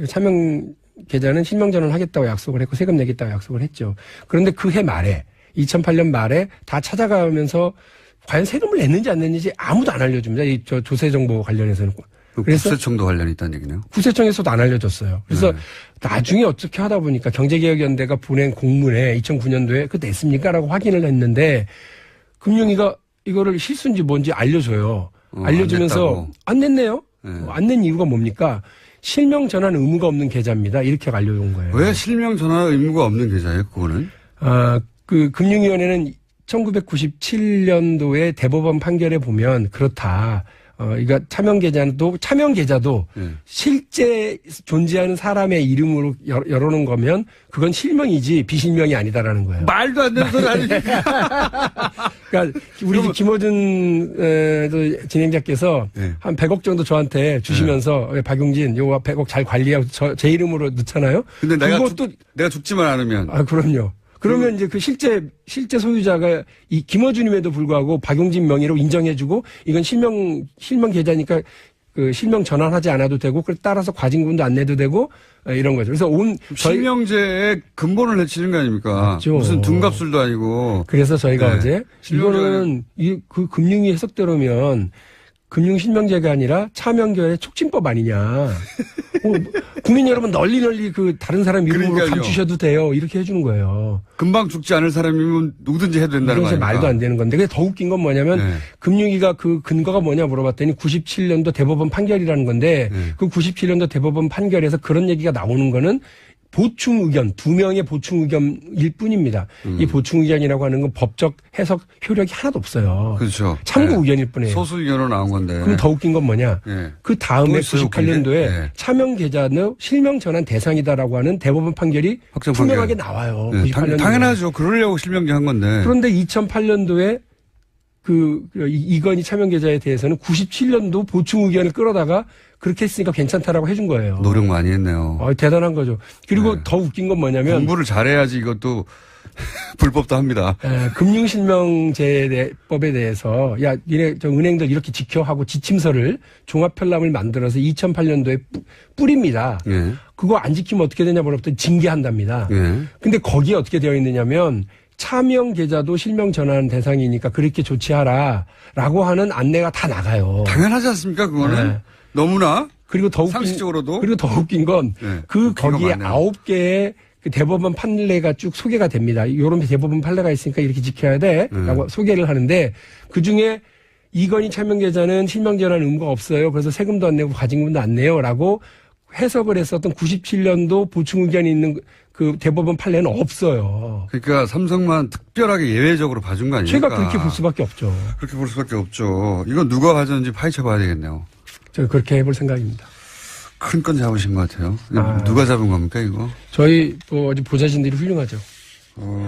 차명 계좌는 실명 전환을 하겠다고 약속을 했고 세금 내겠다고 약속을 했죠. 그런데 그 해 말에 2008년 말에 다 찾아가면서 과연 세금을 냈는지 안 냈는지 아무도 안 알려줍니다. 이 조세 정보 관련해서는. 그래서 국세청도 관련이 있다는 얘기네요. 국세청에서도 안 알려줬어요. 그래서 나중에 어떻게 하다 보니까 경제개혁연대가 보낸 공문에 2009년도에 그거 냈습니까? 라고 확인을 했는데 금융위가 이거를 실수인지 뭔지 알려줘요. 알려주면서 안 냈네요. 네. 안 낸 이유가 뭡니까? 실명 전환 의무가 없는 계좌입니다. 이렇게 알려준 거예요. 왜 실명 전환 의무가 없는 계좌예요, 그거는? 그 금융위원회는 1997년도에 대법원 판결에 보면 그렇다. 그러니까 차명 계좌도 네. 실제 실제 존재하는 사람의 이름으로 열어놓은 거면 그건 실명이지 비실명이 아니다라는 거예요. 말도 안 되는 소리 아니니까. 그러니까 우리 김어준 진행자께서 네. 한 100억 정도 저한테 주시면서 박용진 요거 100억 잘 관리하고 제 이름으로 넣잖아요. 근데 그것도 내가 죽지만 않으면. 그럼요. 그러면 이제 그 실제 소유자가 이 김어준임에도 불구하고 박용진 명의로 인정해주고 이건 실명 계좌니까 그 실명 전환하지 않아도 되고 그래 따라서 과징금도 안 내도 되고 이런 거죠. 그래서 실명제에 근본을 내치는 거 아닙니까? 맞죠. 무슨 둔갑술도 아니고. 그래서 저희가 네. 어제 이거는 그 금융위 해석대로면 금융실명제가 아니라 차명결의 촉진법 아니냐. 국민 여러분 널리 그 다른 사람 이름으로 그러니까요. 감추셔도 돼요. 이렇게 해주는 거예요. 금방 죽지 않을 사람이면 누구든지 해도 된다는 거 이건 아닙니까? 말도 안 되는 건데. 근데 더 웃긴 건 뭐냐면 네. 금융위가 그 근거가 뭐냐 물어봤더니 97년도 대법원 판결이라는 건데 네. 그 97년도 대법원 판결에서 그런 얘기가 나오는 거는 보충 의견, 2명의 보충 의견일 뿐입니다. 이 보충 의견이라고 하는 건 법적 해석 효력이 하나도 없어요. 그렇죠. 참고 네. 의견일 뿐이에요. 소수 의견으로 나온 건데. 그럼 더 웃긴 건 뭐냐? 네. 그 다음에 또 있어요, 웃긴 게? 98년도에 네. 차명 계좌는 실명 전환 대상이다라고 하는 대법원 판결이 확정 투명하게 판결. 나와요. 네, 98년도에. 당연하죠. 그러려고 실명제 한 건데. 그런데 2008년도에 이건희 차명 계좌에 대해서는 97년도 보충 의견을 끌어다가 그렇게 했으니까 괜찮다라고 해준 거예요. 노력 많이 했네요. 대단한 거죠. 그리고 네. 더 웃긴 건 뭐냐면 공부를 잘해야지 이것도 불법도 합니다. 금융실명제법에 대해서 야 니네 저 은행들 이렇게 지켜 하고 지침서를 종합편람을 만들어서 2008년도에 뿌립니다. 예. 그거 안 지키면 어떻게 되냐 물어봤더니 징계한답니다. 예. 근데 거기에 어떻게 되어 있느냐면 차명 계좌도 실명 전환 대상이니까 그렇게 조치하라라고 하는 안내가 다 나가요. 당연하지 않습니까? 그거는 네. 너무나 그리고 더 웃긴 상식적으로도. 그리고 더 웃긴 건 네. 그 웃긴 거 거기에 많네요. 9개의 그 대법원 판례가 쭉 소개가 됩니다. 요런 대법원 판례가 있으니까 이렇게 지켜야 돼라고 소개를 하는데 그중에 이건희 차명 계좌는 실명 전환 의무가 없어요. 그래서 세금도 안 내고 과징금도 안 내요라고 해석을 했었던 97년도 보충 의견이 있는 그 대법원 판례는 없어요. 그러니까 삼성만 특별하게 예외적으로 봐준 거 아닙니까? 제가 그렇게 볼 수밖에 없죠. 그렇게 볼 수밖에 없죠. 이건 누가 가졌는지 파헤쳐 봐야 되겠네요. 저 그렇게 해볼 생각입니다. 큰 건 잡으신 것 같아요. 아. 누가 잡은 겁니까, 이거? 저희 어제 보좌진들이 훌륭하죠.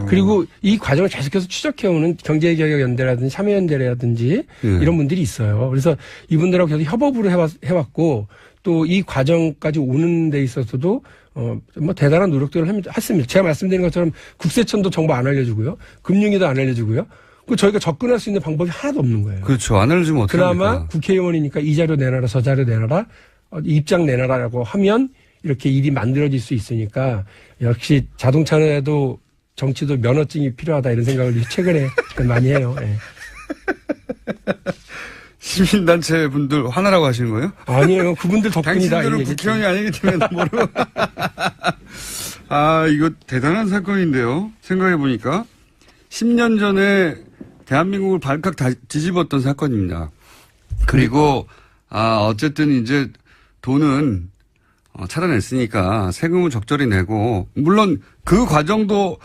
그리고 이 과정을 계속해서 추적해오는 경제개혁연대라든지 참여연대라든지 예. 이런 분들이 있어요. 그래서 이분들하고 계속 협업으로 해왔고 또 이 과정까지 오는 데 있어서도 뭐 대단한 노력들을 했습니다. 제가 말씀드린 것처럼 국세청도 정보 안 알려주고요. 금융위도 안 알려주고요. 그 저희가 접근할 수 있는 방법이 하나도 없는 거예요. 그렇죠. 안 알려주면 어떻게 그나마 합니까? 국회의원이니까 이 자료 내놔라 저 자료 내놔라 입장 내놔라라고 하면 이렇게 일이 만들어질 수 있으니까 역시 자동차에도 정치도 면허증이 필요하다 이런 생각을 최근에 많이 해요. 예. 시민단체 분들 화나라고 하시는 거예요? 아니에요. 그분들 덕분이다. 당신들은 국회의원이 아니기 때문에 모르고. 아, 이거 대단한 사건인데요. 생각해보니까 10년 전에 대한민국을 발칵 뒤집었던 사건입니다. 그리고 어쨌든 이제 돈은 찾아냈으니까 세금을 적절히 내고 물론 그 과정도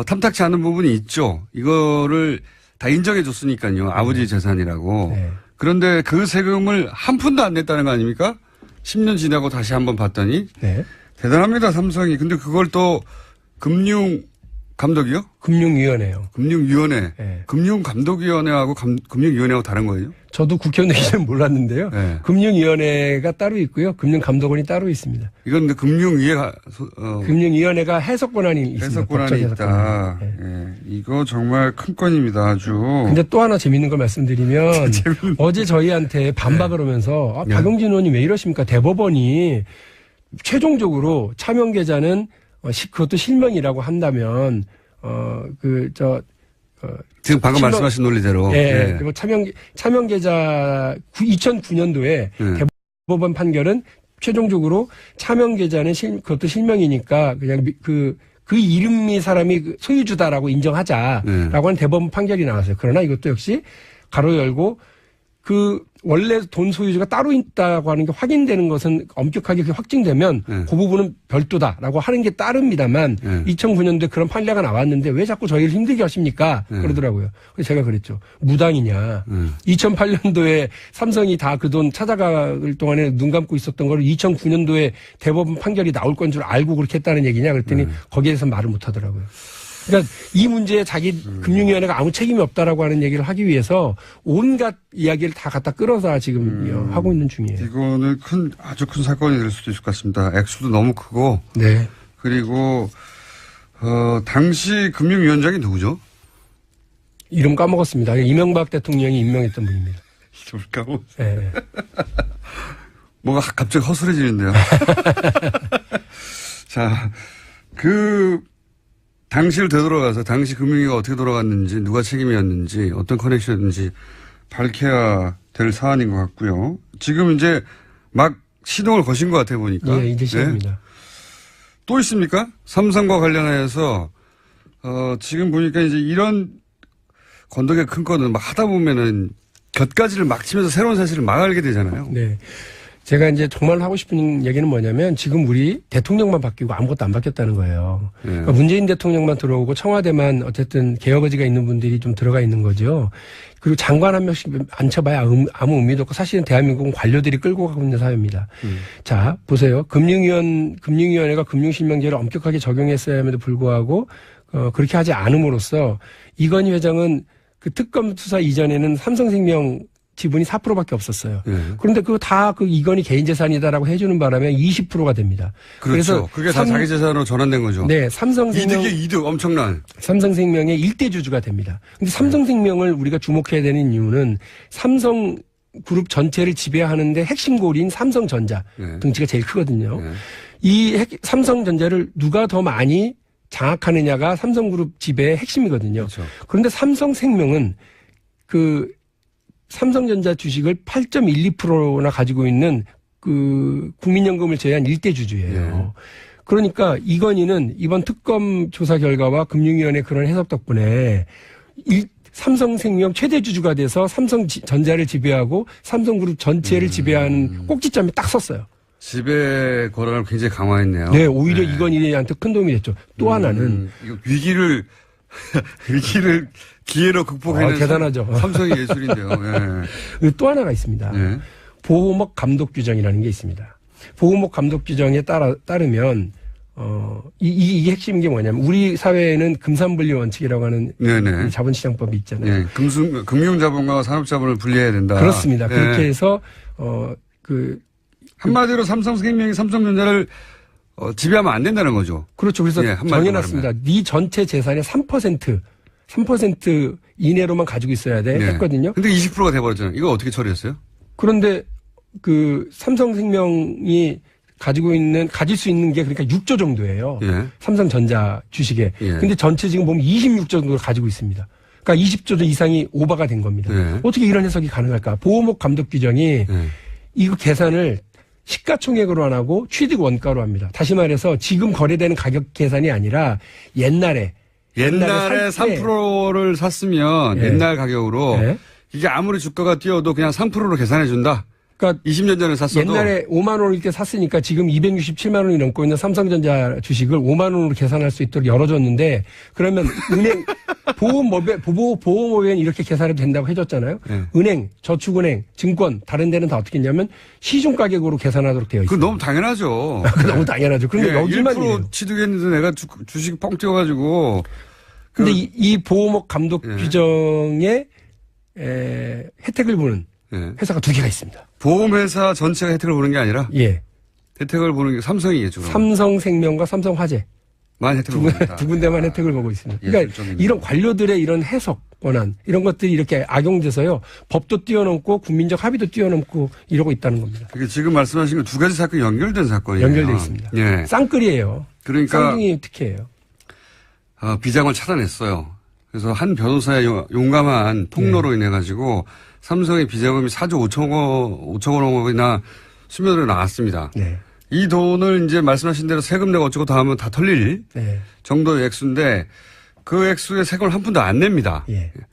탐탁치 않은 부분이 있죠. 이거를 다 인정해 줬으니까요. 아버지 재산이라고. 네. 그런데 그 세금을 한 푼도 안 냈다는 거 아닙니까? 10년 지나고 다시 한번 봤더니 네. 대단합니다. 삼성이. 근데 그걸 또 금융감독이요? 금융위원회요. 금융위원회. 네. 금융감독위원회하고 금융위원회하고 다른 거예요? 저도 국회의원 되기 전에 몰랐는데요. 네. 금융위원회가 따로 있고요. 금융감독원이 따로 있습니다. 이건 금융위가 금융위원회가 해석 권한이 있습니다. 해석 권한이 법적 해석 있다. 권한이. 네. 예. 이거 정말 큰 건입니다. 아주. 근데 또 하나 재밌는 걸 말씀드리면 어제 저희한테 반박을 하면서 네. 박용진 의원이 왜 이러십니까? 대법원이 최종적으로 차명 계좌는 그것도 실명이라고 한다면 지금 방금 실명- 말씀하신 논리대로. 예. 그리고 차명 계좌 2009년도에 예. 대법원 판결은 최종적으로 차명 계좌는 그것도 실명이니까 그냥 그 이름이 사람이 소유주다라고 인정하자라고 네. 하는 대법원 판결이 나왔어요. 그러나 이것도 역시 가로 열고 원래 돈 소유주가 따로 있다고 하는 게 확인되는 것은 엄격하게 확증되면 네. 그 부분은 별도다라고 하는 게 따릅니다만 네. 2009년도에 그런 판례가 나왔는데 왜 자꾸 저희를 힘들게 하십니까? 네. 그러더라고요. 그래서 제가 그랬죠. 무당이냐. 2008년도에 삼성이 다 그 돈 찾아갈 동안에 눈 감고 있었던 걸 2009년도에 대법원 판결이 나올 건 줄 알고 그렇게 했다는 얘기냐 그랬더니 거기에 대해서 말을 못 하더라고요. 그러니까 이 문제에 자기 금융위원회가 아무 책임이 없다라고 하는 얘기를 하기 위해서 온갖 이야기를 다 갖다 끌어서 지금 하고 있는 중이에요. 이거는 아주 큰 사건이 될 수도 있을 것 같습니다. 액수도 너무 크고. 네. 그리고, 당시 금융위원장이 누구죠? 이름 까먹었습니다. 이명박 대통령이 임명했던 분입니다. 이름을 까먹었어요. 네. 뭐가 갑자기 허술해지는데요. 자, 당시를 되돌아가서 당시 금융위가 어떻게 돌아갔는지 누가 책임이었는지 어떤 커넥션인지 밝혀야 될 사안인 것 같고요. 지금 이제 막 시동을 거신 것 같아 보니까. 네, 이제 시작입니다. 네. 또 있습니까? 삼성과 관련해서 지금 보니까 이제 이런 건덕의 큰 거는 막 하다 보면은 곁가지를 막 치면서 새로운 사실을 막 알게 되잖아요. 네. 제가 이제 정말 하고 싶은 얘기는 뭐냐면 지금 우리 대통령만 바뀌고 아무것도 안 바뀌었다는 거예요. 네. 그러니까 문재인 대통령만 들어오고 청와대만 어쨌든 개혁 의지가 있는 분들이 좀 들어가 있는 거죠. 그리고 장관 한 명씩 앉혀봐야 아무 의미도 없고 사실은 대한민국은 관료들이 끌고 가고 있는 사회입니다. 자, 보세요. 금융위원회가 금융실명제를 엄격하게 적용했어야 함에도 불구하고 그렇게 하지 않음으로써 이건희 회장은 그 특검 수사 이전에는 삼성생명 지분이 4%밖에 없었어요. 네. 그런데 그거 다 이건희 개인 재산이다라고 해주는 바람에 20%가 됩니다. 그렇죠. 그게 다 자기 재산으로 전환된 거죠. 네, 삼성생명 이득 엄청난. 삼성생명의 일대 주주가 됩니다. 근데 삼성생명을 우리가 주목해야 되는 이유는 삼성그룹 전체를 지배하는데 핵심 고리인 삼성전자 네. 등치가 제일 크거든요. 네. 이 삼성전자를 누가 더 많이 장악하느냐가 삼성그룹 지배의 핵심이거든요. 그렇죠. 그런데 삼성생명은 삼성전자 주식을 8.12%나 가지고 있는 국민연금을 제외한 일대 주주예요. 네. 그러니까 이건희는 이번 특검 조사 결과와 금융위원회 그런 해석 덕분에 삼성생명 최대 주주가 돼서 삼성전자를 지배하고 삼성그룹 전체를 지배하는 꼭지점이 딱 섰어요. 지배 권한을 굉장히 강화했네요. 네, 오히려 이건희한테 큰 도움이 됐죠. 또 하나는 이거 위기를 기회로 극복해낸 대단하죠. 삼성의 예술인데요. 예. 또 하나가 있습니다. 네. 보호목 감독 규정이라는 게 있습니다. 보호목 감독 규정에 따르면 이게 핵심인 게 뭐냐면 우리 사회에는 금산분리 원칙이라고 하는 네네. 자본시장법이 있잖아요. 네. 금융자본과 산업자본을 분리해야 된다. 그렇습니다. 네. 그렇게 해서 한마디로 삼성생명이 삼성전자를 지배하면 안 된다는 거죠. 그렇죠. 그래서 정해놨습니다. 네 전체 재산의 3% 이내로만 가지고 있어야 돼 했거든요. 근데 20%가 돼버렸잖아요. 이거 어떻게 처리했어요? 그런데 삼성생명이 가질 수 있는 게 그러니까 6조 정도예요. 예. 삼성전자 주식에. 예. 근데 전체 지금 보면 26조 정도를 가지고 있습니다. 그러니까 20조 이상이 오버가 된 겁니다. 예. 어떻게 이런 해석이 가능할까? 보호목 감독 규정이 이거 계산을 시가총액으로 안 하고 취득 원가로 합니다. 다시 말해서 지금 거래되는 가격 계산이 아니라 옛날에 3%를 샀으면 옛날 가격으로 이게 아무리 주가가 뛰어도 그냥 3%로 계산해 준다. 그러니까 20년 전에 샀어도 옛날에 5만 원일 때 샀으니까 지금 267만 원이 넘고 있는 삼성전자 주식을 5만 원으로 계산할 수 있도록 열어줬는데 그러면 은행 보험업에는 이렇게 계산해도 된다고 해줬잖아요. 네. 은행, 저축은행, 증권 다른 데는 다 어떻게 했냐면 시중 가격으로 계산하도록 되어 있어요. 그건 너무 당연하죠. 그건 너무 당연하죠. 그런데 여기만 1% 취득했는데 내가 주식 뻥 뛰어가지고. 근데 이 보호목 감독 규정에 혜택을 보는 회사가 두 개가 있습니다. 보험회사 전체가 혜택을 보는 게 아니라 혜택을 보는 게 삼성이겠죠. 삼성생명과 삼성화재. 혜택을 봅니다. 두 군데만 혜택을 보고 있습니다. 그러니까 이런 관료들의 이런 해석 권한 이런 것들이 이렇게 악용돼서요. 법도 뛰어넘고 국민적 합의도 뛰어넘고 이러고 있다는 겁니다. 그러니까 지금 말씀하신 건 두 가지 사건이 연결된 사건이에요. 연결되어 있습니다. 예. 쌍끌이에요. 그러니까 쌍둥이 특혜예요. 비장을 차단했어요. 그래서 한 변호사의 용감한 폭로로 인해 가지고 삼성의 비자금이 4조 5천 원이나 수면으로 나왔습니다. 네. 이 돈을 이제 말씀하신 대로 세금 내고 어쩌고 다 하면 다 털릴 정도의 액수인데 그 액수의 세금을 한 푼도 안 냅니다.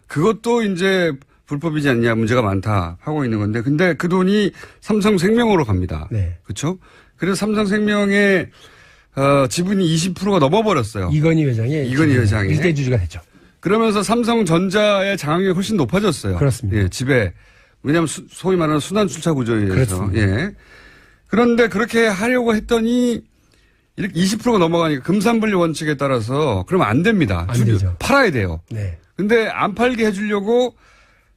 그것도 이제 불법이지 않냐 문제가 많다 하고 있는 건데 근데 그 돈이 삼성생명으로 갑니다. 네. 그렇죠? 그래서 삼성생명의 지분이 20%가 넘어버렸어요. 이건희 회장의 일대 주주가 됐죠. 그러면서 삼성전자의 장악력이 훨씬 높아졌어요. 그렇습니다. 예, 집에. 왜냐하면 소위 말하는 순환출차 구조에 의해서. 그렇습니다. 예. 그런데 그렇게 하려고 했더니 이렇게 20%가 넘어가니까 금산분리 원칙에 따라서 그러면 안 됩니다. 안 되죠. 팔아야 돼요. 네. 근데 안 팔게 해주려고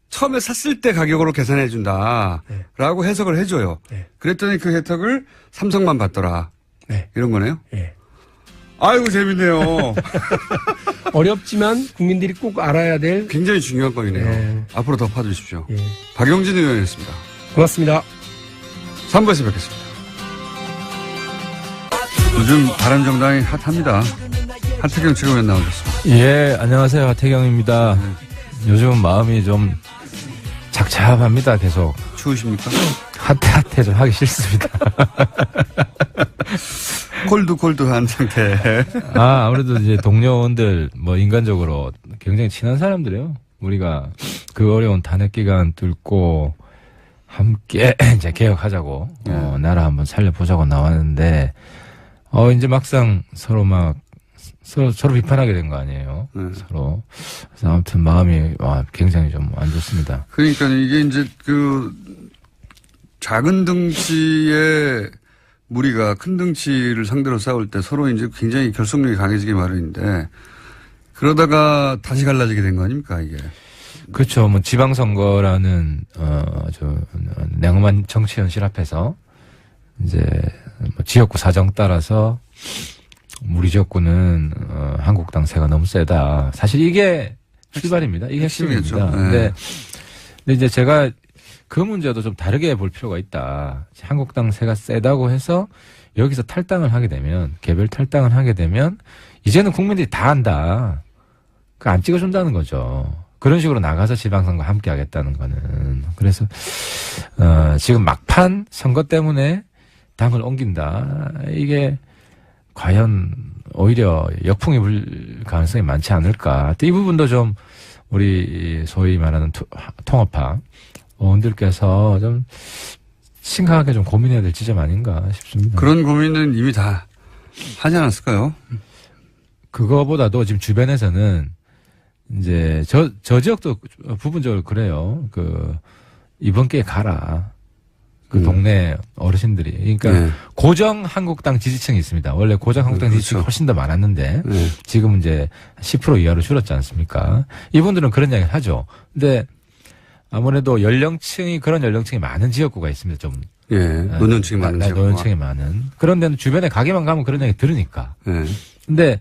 처음에 샀을 때 가격으로 계산해 준다라고 해석을 해줘요. 네. 그랬더니 그 혜택을 삼성만 받더라. 네. 이런 거네요. 네. 아이고 재밌네요. 어렵지만 국민들이 꼭 알아야 될 굉장히 중요한 건이네요. 네. 앞으로 더 파주십시오. 예. 박용진 의원이었습니다. 고맙습니다. 3부에서 뵙겠습니다. 요즘 바른정당이 핫합니다. 하태경 최고위원 나오셨습니다. 예, 안녕하세요. 하태경입니다. 요즘 마음이 좀 착잡합니다. 계속. 추우십니까? 핫해 좀 하기 싫습니다. 콜드한 상태. 아무래도 이제 동료원들 뭐 인간적으로 굉장히 친한 사람들이에요. 우리가 그 어려운 탄핵 기간 뚫고 함께 이제 개혁하자고 나라 한번 살려보자고 나왔는데 이제 막상 서로 서로 비판하게 된 거 아니에요. 네. 서로. 그래서 아무튼 마음이 굉장히 좀 안 좋습니다. 그러니까 이게 이제 작은 덩치의 무리가 큰 덩치를 상대로 싸울 때 서로 이제 굉장히 결속력이 강해지기 마련인데 그러다가 다시 갈라지게 된 거 아닙니까 이게? 그렇죠. 뭐 지방선거라는 냉엄한 정치 현실 앞에서 이제 뭐 지역구 사정 따라서 우리 지역구는 한국당세가 너무 세다. 사실 이게 출발입니다. 이게 핵심입니다. 네. 근데 이제 제가 그 문제도 좀 다르게 볼 필요가 있다. 한국당세가 세다고 해서 여기서 탈당을 하게 되면 개별 탈당을 하게 되면 이제는 국민들이 다 안다. 그 안 찍어준다는 거죠. 그런 식으로 나가서 지방선거 함께 하겠다는 거는. 그래서 지금 막판 선거 때문에 당을 옮긴다. 이게 과연 오히려 역풍이 불 가능성이 많지 않을까. 또 이 부분도 좀 우리 소위 말하는 통합파 의원들께서 좀 심각하게 좀 고민해야 될 지점 아닌가 싶습니다. 그런 고민은 이미 다 하지 않았을까요? 그거보다도 지금 주변에서는 이제 저 지역도 부분적으로 그래요. 이번 기회에 가라. 동네 어르신들이. 그러니까 네. 고정 한국당 지지층이 있습니다. 원래 고정 한국당 그렇죠. 지지층이 훨씬 더 많았는데 네. 지금은 이제 10% 이하로 줄었지 않습니까? 이분들은 그런 이야기를 하죠. 근데 아무래도 그런 연령층이 많은 지역구가 있습니다. 좀. 예. 노년층이 많은 지역구가. 노년층이 많은. 그런 데는 주변에 가게만 가면 그런 얘기 들으니까. 예. 근데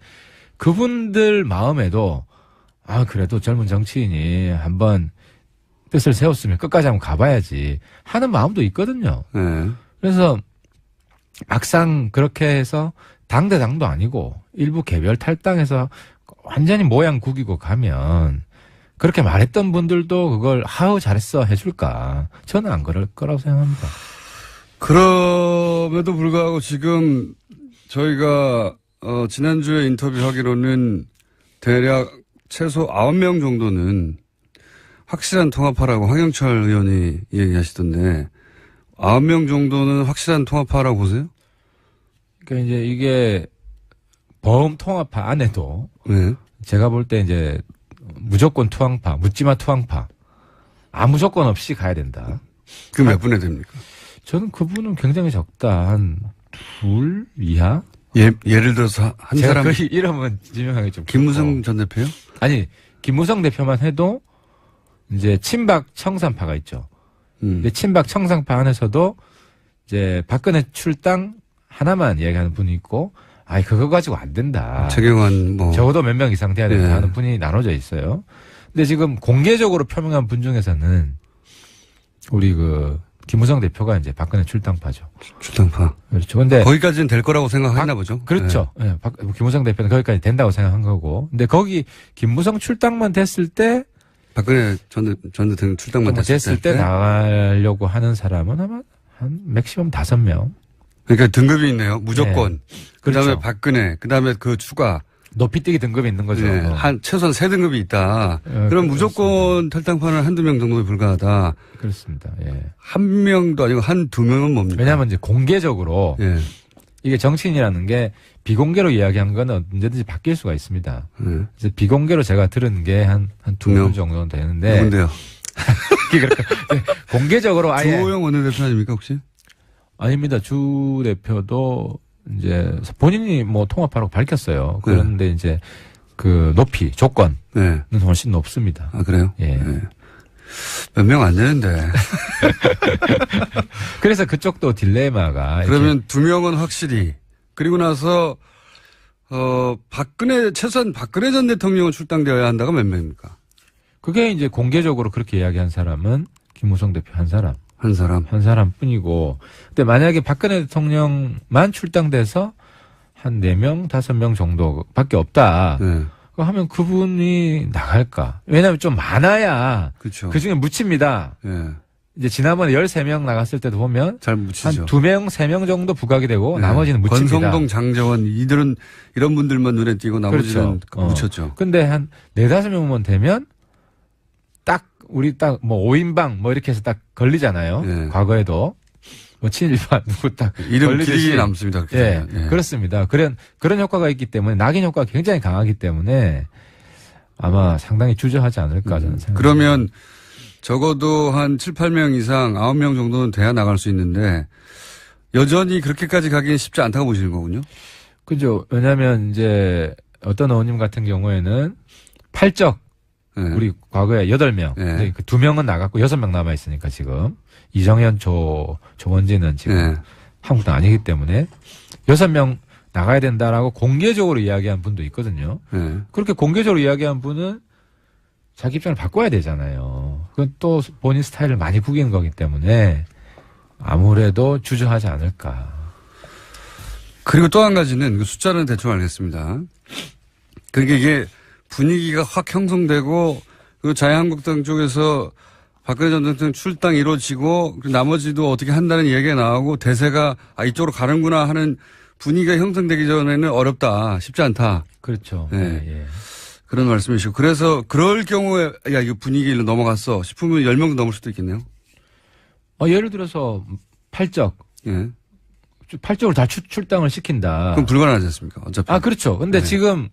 그분들 마음에도 그래도 젊은 정치인이 한번 뜻을 세웠으면 끝까지 한번 가봐야지 하는 마음도 있거든요. 예. 그래서 막상 그렇게 해서 당 대 당도 아니고 일부 개별 탈당해서 완전히 모양 구기고 가면 그렇게 말했던 분들도 그걸 잘했어 해줄까? 저는 안 그럴 거라고 생각합니다. 그럼에도 불구하고 지금 저희가 지난주에 인터뷰하기로는 대략 최소 9명 정도는 확실한 통합파라고 황영철 의원이 얘기하시던데 9명 정도는 확실한 통합파라고 보세요? 그러니까 이제 이게 범 통합파 안에도 네. 제가 볼 때 이제 무조건 투항파, 묻지마 투항파, 아무 조건 없이 가야 된다. 그 몇 분에 됩니까? 저는 그분은 굉장히 적다. 한 둘 이하? 예를 들어서 한 제가 사람 거의 이름은 지명하기 좀 김무성 전 대표요? 아니 김무성 대표만 해도 이제 친박 청산파가 있죠. 근데 친박 청산파 안에서도 이제 박근혜 출당 하나만 이야기하는 분이 있고, 그거 가지고 안 된다. 최경환 적어도 몇 명 이상 돼야 된다 네. 하는 분이 나눠져 있어요. 근데 지금 공개적으로 표명한 분 중에서는 우리 김무성 대표가 이제 박근혜 출당파죠. 출당파. 그렇죠. 근데 거기까지는 될 거라고 생각했나 보죠. 그렇죠. 네. 김무성 대표는 거기까지 된다고 생각한 거고. 근데 거기 김무성 출당만 됐을 때 박근혜 전 대통령 출당만 됐을 때 나가려고 하는 사람은 아마 한 맥시멈 5명. 그러니까 등급이 있네요. 무조건. 네. 그다음에 그렇죠. 박근혜, 그다음에 그 추가 높이뛰기 등급이 있는 거죠. 네, 최소한 3등급이 있다. 그럼 무조건 탈당파는 한두 명 정도에 불과하다. 그렇습니다. 예. 한 명도 아니고 한두 명은 뭡니까? 왜냐하면 이제 공개적으로 예. 이게 정치인이라는 게 비공개로 이야기한 건 언제든지 바뀔 수가 있습니다. 그래서 비공개로 제가 들은 게 한 두 명 정도는 되는데. 누군데요? 공개적으로 아예. 주호영 원내대표 아닙니까 혹시? 아닙니다. 주 대표도 이제 본인이 뭐 통합하라고 밝혔어요. 그런데 이제 그 높이, 조건은 훨씬 높습니다. 아, 그래요? 예. 몇 명 안 되는데. 그래서 그쪽도 딜레마가. 그러면 2명은 확실히. 그리고 나서, 최소한 박근혜 전 대통령은 출당되어야 한다가 몇 명입니까? 그게 이제 공개적으로 그렇게 이야기한 사람은 김무성 대표 한 사람. 한 사람 뿐이고. 근데 만약에 박근혜 대통령만 출당돼서 한 4명, 5명 정도밖에 없다. 네. 하면 그분이 나갈까? 왜냐하면 좀 많아야. 그렇죠. 그 중에 묻힙니다. 네. 이제 지난번에 13명 나갔을 때도 보면. 잘 묻히죠. 한 2명, 3명 정도 부각이 되고 나머지는 묻힙니다. 권성동, 장재원, 이런 분들만 눈에 띄고 나머지는 그렇죠. 묻혔죠. 근데 한 4-5명만 되면 우리 딱 뭐 5인방 뭐 이렇게 해서 딱 걸리잖아요. 예. 과거에도 뭐 친일파 누구 딱 이름 길이 남습니다. 예, 그렇습니다. 그런 효과가 있기 때문에 낙인 효과가 굉장히 강하기 때문에 아마 상당히 주저하지 않을까 저는 생각합니다. 그러면 적어도 한 7, 8명 이상 9명 정도는 돼야 나갈 수 있는데 여전히 그렇게까지 가기는 쉽지 않다고 보시는 거군요. 그죠. 왜냐하면 이제 어떤 의원님 같은 경우에는 팔적 우리 과거에 8명, 그 2명은 나갔고 6명 남아 있으니까 지금 이정현, 조원진은 지금 한국당 아니기 때문에 6명 나가야 된다라고 공개적으로 이야기한 분도 있거든요. 그렇게 공개적으로 이야기한 분은 자기 입장을 바꿔야 되잖아요. 그건 또 본인 스타일을 많이 구기는 거기 때문에 아무래도 주저하지 않을까. 그리고 또 한 가지는 그 숫자는 대충 알겠습니다. 그러니까 이게 분위기가 확 형성되고 그 자유한국당 쪽에서 박근혜 전 대통령 출당 이루어지고 나머지도 어떻게 한다는 얘기가 나오고 대세가 이쪽으로 가는구나 하는 분위기가 형성되기 전에는 어렵다. 쉽지 않다. 그렇죠. 네. 예. 그런 말씀이시고 그래서 그럴 경우에 이거 분위기를 넘어갔어 싶으면 10명도 넘을 수도 있겠네요. 예를 들어서 팔적. 예. 팔적으로 다 출당을 시킨다. 그럼 불가능하지 않습니까? 어차피. 그렇죠. 근데 지금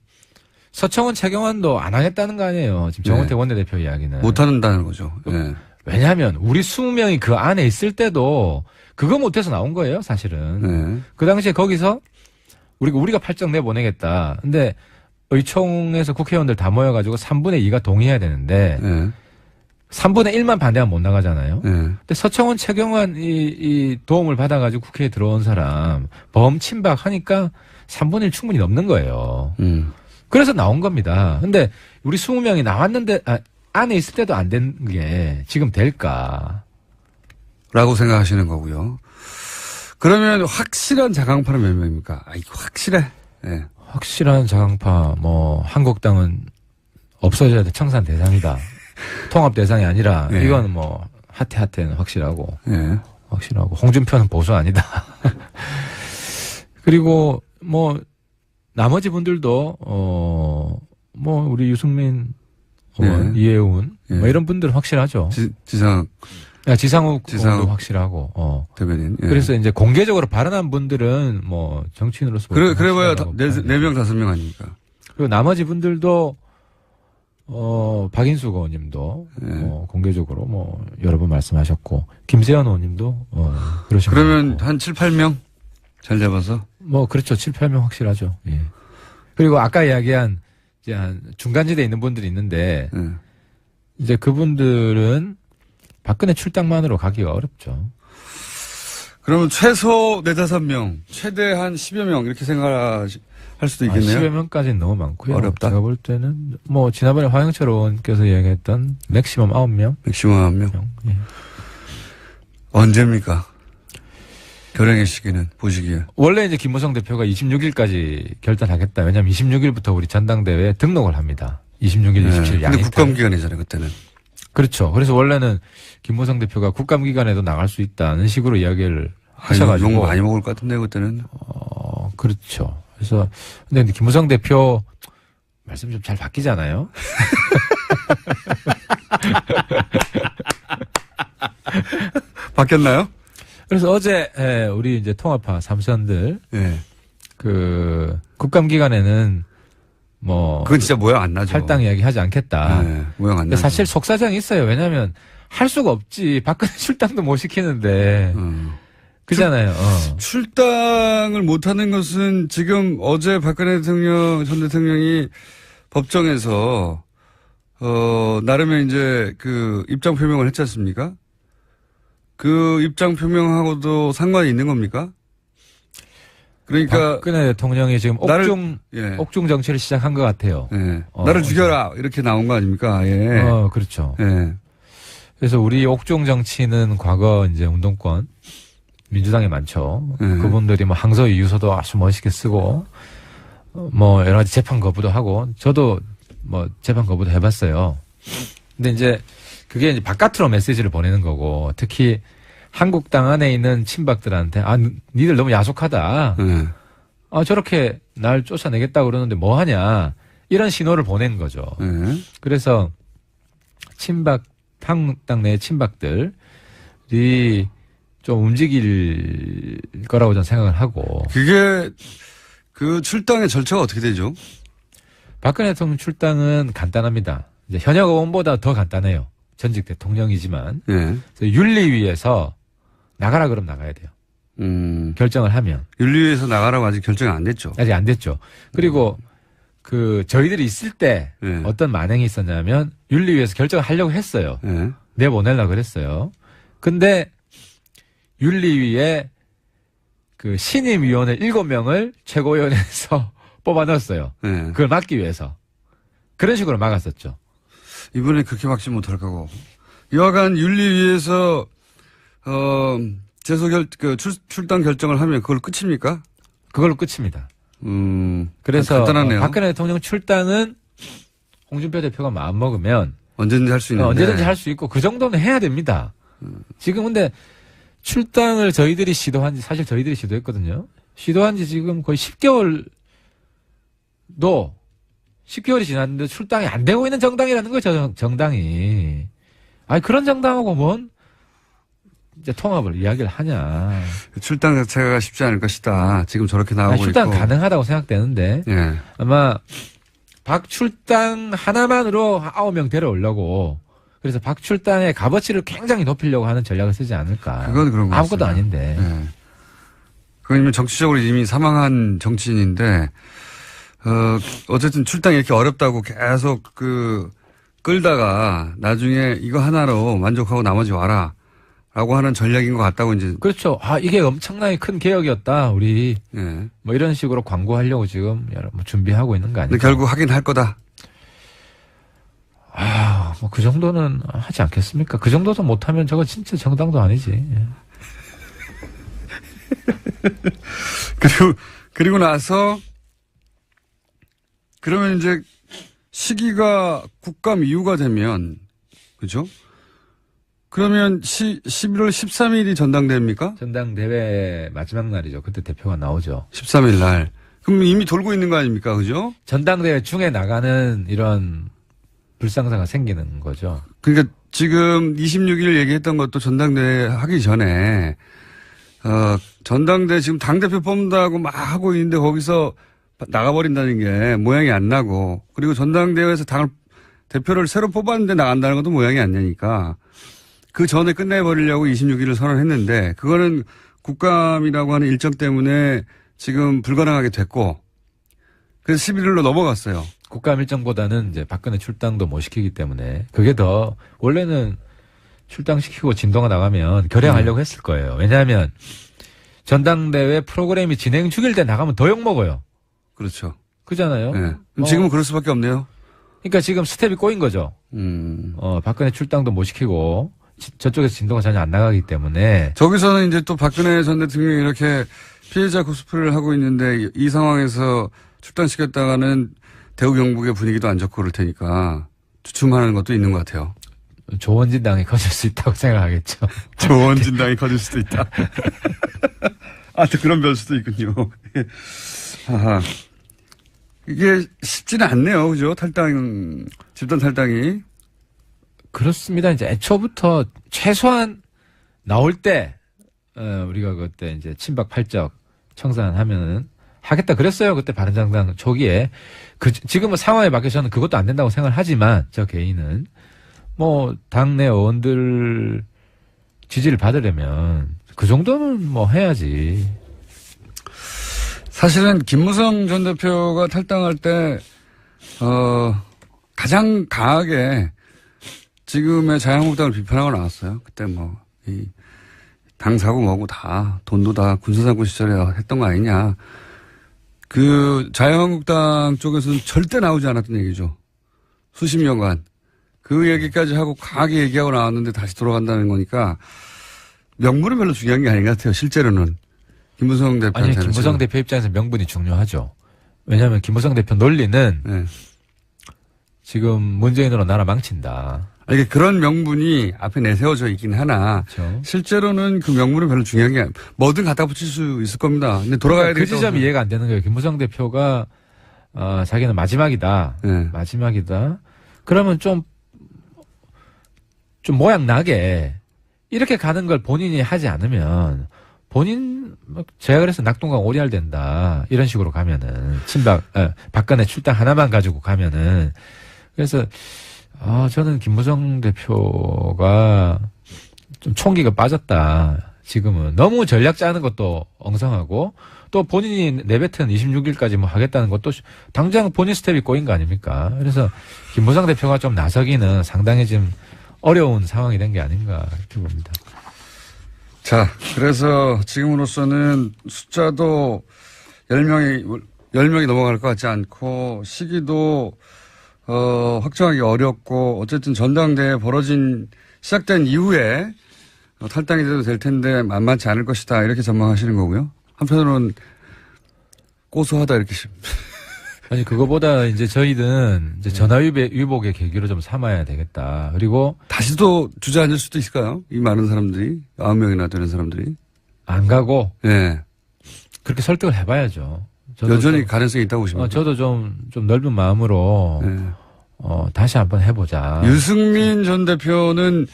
서청원, 최경환도 안 하겠다는 거 아니에요. 지금 정은택 원내대표 이야기는. 못 한다는 거죠. 네. 왜냐하면 우리 20명이 그 안에 있을 때도 그거 못해서 나온 거예요, 사실은. 그 당시에 거기서 우리가 팔적 내보내겠다. 근데 의총에서 국회의원들 다 모여가지고 3분의 2가 동의해야 되는데 3분의 1만 반대하면 못 나가잖아요. 근데 서청원, 최경환 이 도움을 받아가지고 국회에 들어온 사람 범친박하니까 3분의 1 충분히 넘는 거예요. 그래서 나온 겁니다. 근데 우리 20명이 나왔는데 안에 있을 때도 안 된 게 지금 될까? 라고 생각하시는 거고요. 그러면 확실한 자강파는 몇 명입니까? 이거 확실해. 네. 확실한 자강파 한국당은 없어져야 돼. 청산 대상이다. 통합 대상이 아니라 이건 하태는 확실하고 확실하고 홍준표는 보수 아니다. 그리고 나머지 분들도 우리 유승민 의원, 이해운 이런 분들은 확실하죠. 지상욱 의원도 확실하고 대변인. 그래서 이제 공개적으로 발언한 분들은 정치인으로서 그래봐야 4명 5명 아닙니까? 그리고 나머지 분들도 박인숙 의원님도 공개적으로 여러 번 말씀하셨고 김세현 의원님도 그러신 그러면 한 7, 8명 잘 잡아서 그렇죠. 7, 8명 확실하죠. 예. 그리고 아까 이야기한 이제 한 중간지대에 있는 분들이 있는데 이제 그분들은 박근혜 출당만으로 가기가 어렵죠. 그러면 최소 4, 5명, 최대 한 10여 명 이렇게 생각할 수도 있겠네요. 10여 명까지는 너무 많고요. 어렵다. 제가 볼 때는 지난번에 황영철 의원께서 이야기했던 맥시멈 9명. 맥시멈 9명. 예. 언제입니까? 결행의 시기는 보시기에. 원래 이제 김무성 대표가 26일까지 결단하겠다. 왜냐하면 26일부터 우리 전당대회에 등록을 합니다. 26일, 27일 양일. 근데 국감기간이잖아요, 그때는. 그렇죠. 그래서 원래는 김무성 대표가 국감기간에도 나갈 수 있다는 식으로 이야기를 하셔가지고. 욕 많이 먹을 것 같은데, 그때는. 그렇죠. 그래서 근데 김무성 대표 말씀 좀 잘 바뀌잖아요. 바뀌었나요? 그래서 어제 우리 이제 통합파 삼선들 예. 그 국감기간에는 뭐 그건 진짜 모양 안 나죠. 탈당 이야기 하지 않겠다. 네, 모양 안 근데 나죠. 사실 속사정이 있어요. 왜냐하면 할 수가 없지. 박근혜 출당도 못 시키는데. 그잖아요. 출당을 못하는 것은 지금 어제 박근혜 대통령, 전 대통령이 법정에서, 나름의 이제 그 입장 표명을 했지 않습니까? 그 입장 표명하고도 상관이 있는 겁니까? 그러니까. 박근혜 대통령이 지금 옥중 정치를 시작한 것 같아요. 예. 나를 죽여라. 이렇게 나온 거 아닙니까? 예. 그렇죠. 예. 그래서 우리 옥중 정치는 과거 이제 운동권, 민주당에 많죠. 예. 그분들이 뭐 항소유 유서도 아주 멋있게 쓰고, 뭐 여러 가지 재판 거부도 하고, 저도 뭐 재판 거부도 해봤어요. 근데 이제 그게 이제 바깥으로 메시지를 보내는 거고, 특히 한국당 안에 있는 친박들한테, 니들 너무 야속하다. 예. 저렇게 날 쫓아내겠다고 그러는데 뭐 하냐. 이런 신호를 보낸 거죠. 예. 그래서 한국당 내 친박들이 좀 움직일 거라고 저는 생각을 하고. 그게 그 출당의 절차가 어떻게 되죠? 박근혜 대통령 출당은 간단합니다. 이제 현역 의원보다 더 간단해요. 전직 대통령이지만. 예. 그래서 윤리위에서 나가라 그러면 나가야 돼요. 결정을 하면. 윤리위에서 나가라고 아직 결정이 안 됐죠. 아직 안 됐죠. 그리고 저희들이 있을 때 예. 어떤 만행이 있었냐면 윤리위에서 결정을 하려고 했어요. 예. 내보내려고 그랬어요. 근데 윤리위에 그 신임위원회 7명을 최고위원회에서 뽑아 넣었어요. 예. 그걸 막기 위해서. 그런 식으로 막았었죠. 이번에 그렇게 막지 못할 거고. 여하간 윤리위에서, 출당 결정을 하면 그걸 끝입니까? 그걸로 끝입니다. 그래서 간단하네요. 박근혜 대통령 출당은 홍준표 대표가 마음먹으면 언제든지 할 수 있는데. 언제든지 할 수 있고 그 정도는 해야 됩니다. 지금 근데 출당을 저희들이 사실 저희들이 시도했거든요. 시도한 지 지금 거의 10개월이 지났는데 출당이 안 되고 있는 정당이라는 거죠, 정당이. 그런 정당하고 뭔 이제 통합을 이야기를 하냐. 출당 자체가 쉽지 않을 것이다. 지금 저렇게 나오고 출당 있고. 가능하다고 생각되는데. 예. 아마 박출당 하나만으로 9명 데려오려고 그래서 박출당의 값어치를 굉장히 높이려고 하는 전략을 쓰지 않을까. 그건 그런 거 아무것도 같습니다. 아닌데. 예. 그건 정치적으로 이미 사망한 정치인인데, 어쨌든 출당이 이렇게 어렵다고 계속 끌다가 나중에 이거 하나로 만족하고 나머지 와라. 라고 하는 전략인 것 같다고 이제. 그렇죠. 이게 엄청나게 큰 개혁이었다. 우리. 예. 뭐 이런 식으로 광고하려고 지금 준비하고 있는 거 아니에요? 근데 결국 하긴 할 거다. 뭐 그 정도는 하지 않겠습니까? 그 정도도 못하면 저거 진짜 정당도 아니지. 예. 그리고 나서, 그러면 이제 시기가 국감 이후가 되면, 그죠? 그러면 11월 13일이 전당대회입니까? 전당대회 마지막 날이죠. 그때 대표가 나오죠. 13일 날. 그럼 이미 돌고 있는 거 아닙니까? 그죠? 전당대회 중에 나가는 이런 불상사가 생기는 거죠. 그러니까 지금 26일 얘기했던 것도 전당대회 하기 전에, 전당대회 지금 당대표 뽑는다고 막 하고 있는데 거기서 나가버린다는 게 모양이 안 나고, 그리고 전당대회에서 대표를 새로 뽑았는데 나간다는 것도 모양이 안 나니까, 그 전에 끝내버리려고 26일을 선언했는데, 그거는 국감이라고 하는 일정 때문에 지금 불가능하게 됐고, 그래서 11일로 넘어갔어요. 국감 일정보다는 이제 박근혜 출당도 못 시키기 때문에 그게 더 원래는 출당시키고 진도가 나가면 결행하려고 했을 거예요. 왜냐하면 전당대회 프로그램이 진행 중일 때 나가면 더 욕먹어요. 그렇죠. 그잖아요. 네. 그럼 지금은 그럴 수밖에 없네요. 그러니까 지금 스텝이 꼬인 거죠. 박근혜 출당도 못 시키고 저쪽에서 진도가 전혀 안 나가기 때문에. 저기서는 이제 또 박근혜 전 대통령이 이렇게 피해자 코스프레를 하고 있는데 이 상황에서 출당시켰다가는 대우 경북의 분위기도 안 좋고 그럴 테니까 주춤하는 것도 있는 것 같아요. 조원진당이 커질 수 있다고 생각하겠죠. 조원진당이 커질 수도 있다. 또 그런 변수도 있군요. 아하. 이게 쉽지는 않네요. 그죠? 집단 탈당이. 그렇습니다. 이제 애초부터 최소한 나올 때, 우리가 그때 이제 친박 팔적 청산하면은 하겠다 그랬어요. 그때 바른정당 초기에. 지금은 상황에 맞게 저는 그것도 안 된다고 생각을 하지만, 저 개인은. 뭐, 당내 의원들 지지를 받으려면 그 정도는 뭐 해야지. 사실은 김무성 전 대표가 탈당할 때, 가장 강하게 지금의 자유한국당을 비판하고 나왔어요. 그때 뭐, 당사고 뭐고 다, 돈도 다 군사상권 시절에 했던 거 아니냐. 그 자유한국당 쪽에서는 절대 나오지 않았던 얘기죠. 수십 년간. 그 얘기까지 하고 강하게 얘기하고 나왔는데 다시 돌아간다는 거니까 명분은 별로 중요한 게 아닌 것 같아요. 실제로는. 김무성 대표한테는. 아니, 김무성 대표 입장에서 명분이 중요하죠. 왜냐하면 김무성 대표 논리는 네. 지금 문재인으로 나라 망친다. 이게 그런 명분이 앞에 내세워져 있긴 하나 그렇죠. 실제로는 그 명분은 별로 중요한 게 뭐든 갖다 붙일 수 있을 겁니다. 근데 돌아가야 그 지점이 이해가 안 되는 거예요. 김무성 대표가 자기는 마지막이다. 네. 마지막이다. 그러면 좀 모양 나게 이렇게 가는 걸 본인이 하지 않으면 제가 그래서 낙동강 오리알 된다. 이런 식으로 가면은 박근혜 출당 하나만 가지고 가면은 그래서 저는 김무성 대표가 좀 총기가 빠졌다. 지금은 너무 전략 짜는 것도 엉성하고 또 본인이 내뱉은 26일까지 뭐 하겠다는 것도 당장 본인 스텝이 꼬인 거 아닙니까? 그래서 김무성 대표가 좀 나서기는 상당히 지금 어려운 상황이 된 게 아닌가 이렇게 봅니다. 자, 그래서 지금으로서는 숫자도 10명이 넘어갈 것 같지 않고 시기도 확정하기 어렵고 어쨌든 전당대회 시작된 이후에 탈당이 돼도 될 텐데 만만치 않을 것이다 이렇게 전망하시는 거고요. 한편으로는 고소하다 이렇게. 아니 그거보다 이제 저희는 이제 전화위복의 계기로 좀 삼아야 되겠다. 그리고 다시 또 주저앉을 수도 있을까요? 이 많은 사람들이 9명이나 되는 사람들이 안 가고 네. 그렇게 설득을 해봐야죠. 여전히 가능성이 있다고 보십니까? 저도 좀 넓은 마음으로 네. 다시 한번 해보자. 유승민 전 대표는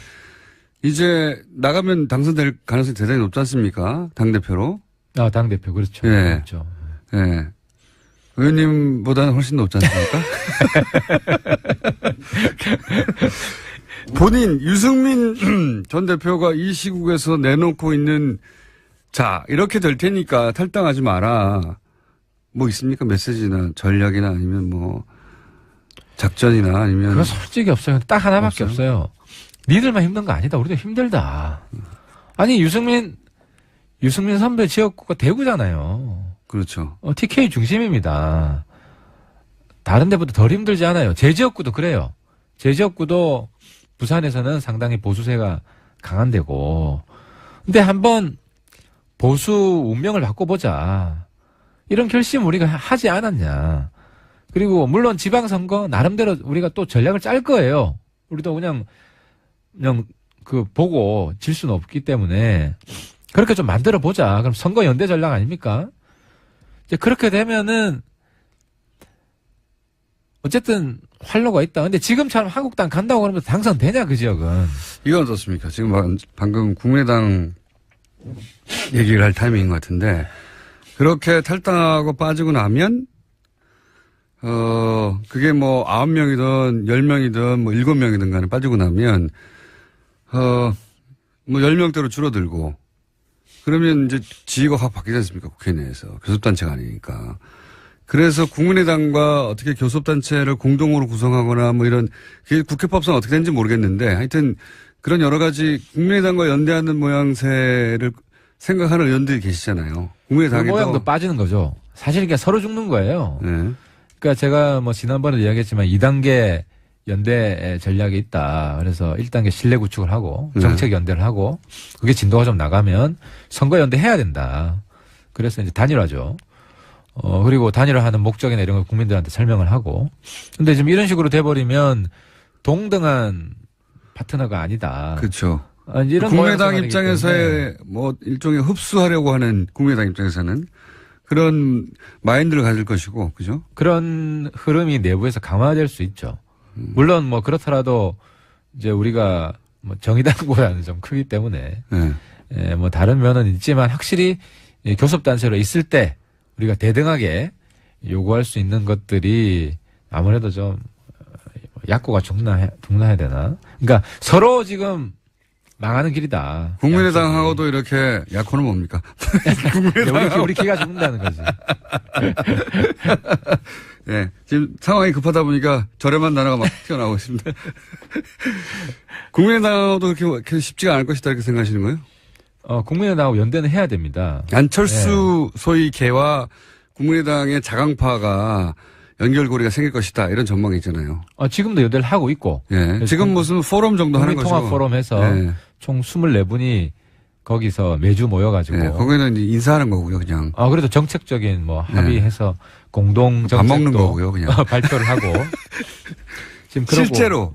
이제 나가면 당선될 가능성이 대단히 높지 않습니까? 당대표로. 당대표 그렇죠. 예. 그렇죠. 예. 의원님보다는 훨씬 높지 않습니까? 본인 유승민 전 대표가 이 시국에서 내놓고 있는 자 이렇게 될 테니까 탈당하지 마라. 뭐 있습니까? 메시지나 전략이나 아니면 뭐 작전이나 아니면. 그거 솔직히 없어요. 딱 하나밖에 없어요. 니들만 힘든 거 아니다. 우리도 힘들다. 아니 유승민 선배 지역구가 대구잖아요. 그렇죠. TK 중심입니다. 다른 데보다 덜 힘들지 않아요. 제 지역구도 그래요. 제 지역구도 부산에서는 상당히 보수세가 강한 데고. 근데 한번 보수 운명을 바꿔보자. 이런 결심 우리가 하지 않았냐. 그리고 물론 지방선거 나름대로 우리가 또 전략을 짤 거예요. 우리도 그냥 보고 질 수는 없기 때문에 그렇게 좀 만들어 보자. 그럼 선거 연대 전략 아닙니까? 이제 그렇게 되면은 어쨌든 활로가 있다. 근데 지금처럼 한국당 간다고 그러면 당선되냐 그 지역은. 이건 어떻습니까? 지금 방금 국민의당 얘기를 할 타이밍인 것 같은데 그렇게 탈당하고 빠지고 나면 그게 뭐 9명이든 10명이든 뭐 7명이든 간에 빠지고 나면 뭐 10명대로 줄어들고 그러면 이제 지위가 확 바뀌지 않습니까? 국회 내에서. 교섭단체가 아니니까. 그래서 국민의당과 어떻게 교섭단체를 공동으로 구성하거나 뭐 이런, 그게 국회법상 어떻게 되는지 모르겠는데 하여튼 그런 여러 가지 국민의당과 연대하는 모양새를 생각하는 의원들이 계시잖아요. 국민의당에도. 그 모양도 빠지는 거죠. 사실 그냥 서로 죽는 거예요. 네. 그러니까 제가 뭐 지난번에도 이야기했지만 2단계 연대 전략이 있다. 그래서 1단계 신뢰 구축을 하고 정책 연대를 하고 그게 진도가 좀 나가면 선거 연대 해야 된다. 그래서 이제 단일화죠. 그리고 단일화하는 목적이나 이런 걸 국민들한테 설명을 하고. 근데 지금 이런 식으로 돼버리면 동등한 파트너가 아니다. 그렇죠. 이런 국민의당 입장에서의 뭐 일종의 흡수하려고 하는 국민의당 입장에서는 그런 마인드를 가질 것이고, 그죠? 그런 흐름이 내부에서 강화될 수 있죠. 물론 뭐 그렇더라도 이제 우리가 뭐 정의당보다는 좀 크기 때문에 네. 예, 뭐 다른 면은 있지만 확실히 교섭단체로 있을 때 우리가 대등하게 요구할 수 있는 것들이 아무래도 좀 약고가 중나해야 되나? 그러니까 서로 지금 망하는 길이다. 국민의당하고도 이렇게 약혼은 뭡니까? 우리 기가 죽는다는 거지. 예. 지금 상황이 급하다 보니까 저렴한 단어가 막 튀어나오고 있습니다. 국민의당하고도 그렇게 쉽지가 않을 것이다 이렇게 생각하시는 거예요? 국민의당하고 연대는 해야 됩니다. 안철수 소위 개와 국민의당의 자강파가 연결고리가 생길 것이다 이런 전망이 있잖아요. 지금도 연대를 하고 있고. 예. 지금 무슨 포럼 정도 하는 거죠. 통합 포럼 해서 예. 총 24분이 거기서 매주 모여가지고. 예. 거기는 이제 인사하는 거고요, 그냥. 그래도 정책적인 뭐 합의해서 공동 밥 먹는 정책도 거고요, 그냥. 발표를 하고. 지금 그러고 실제로.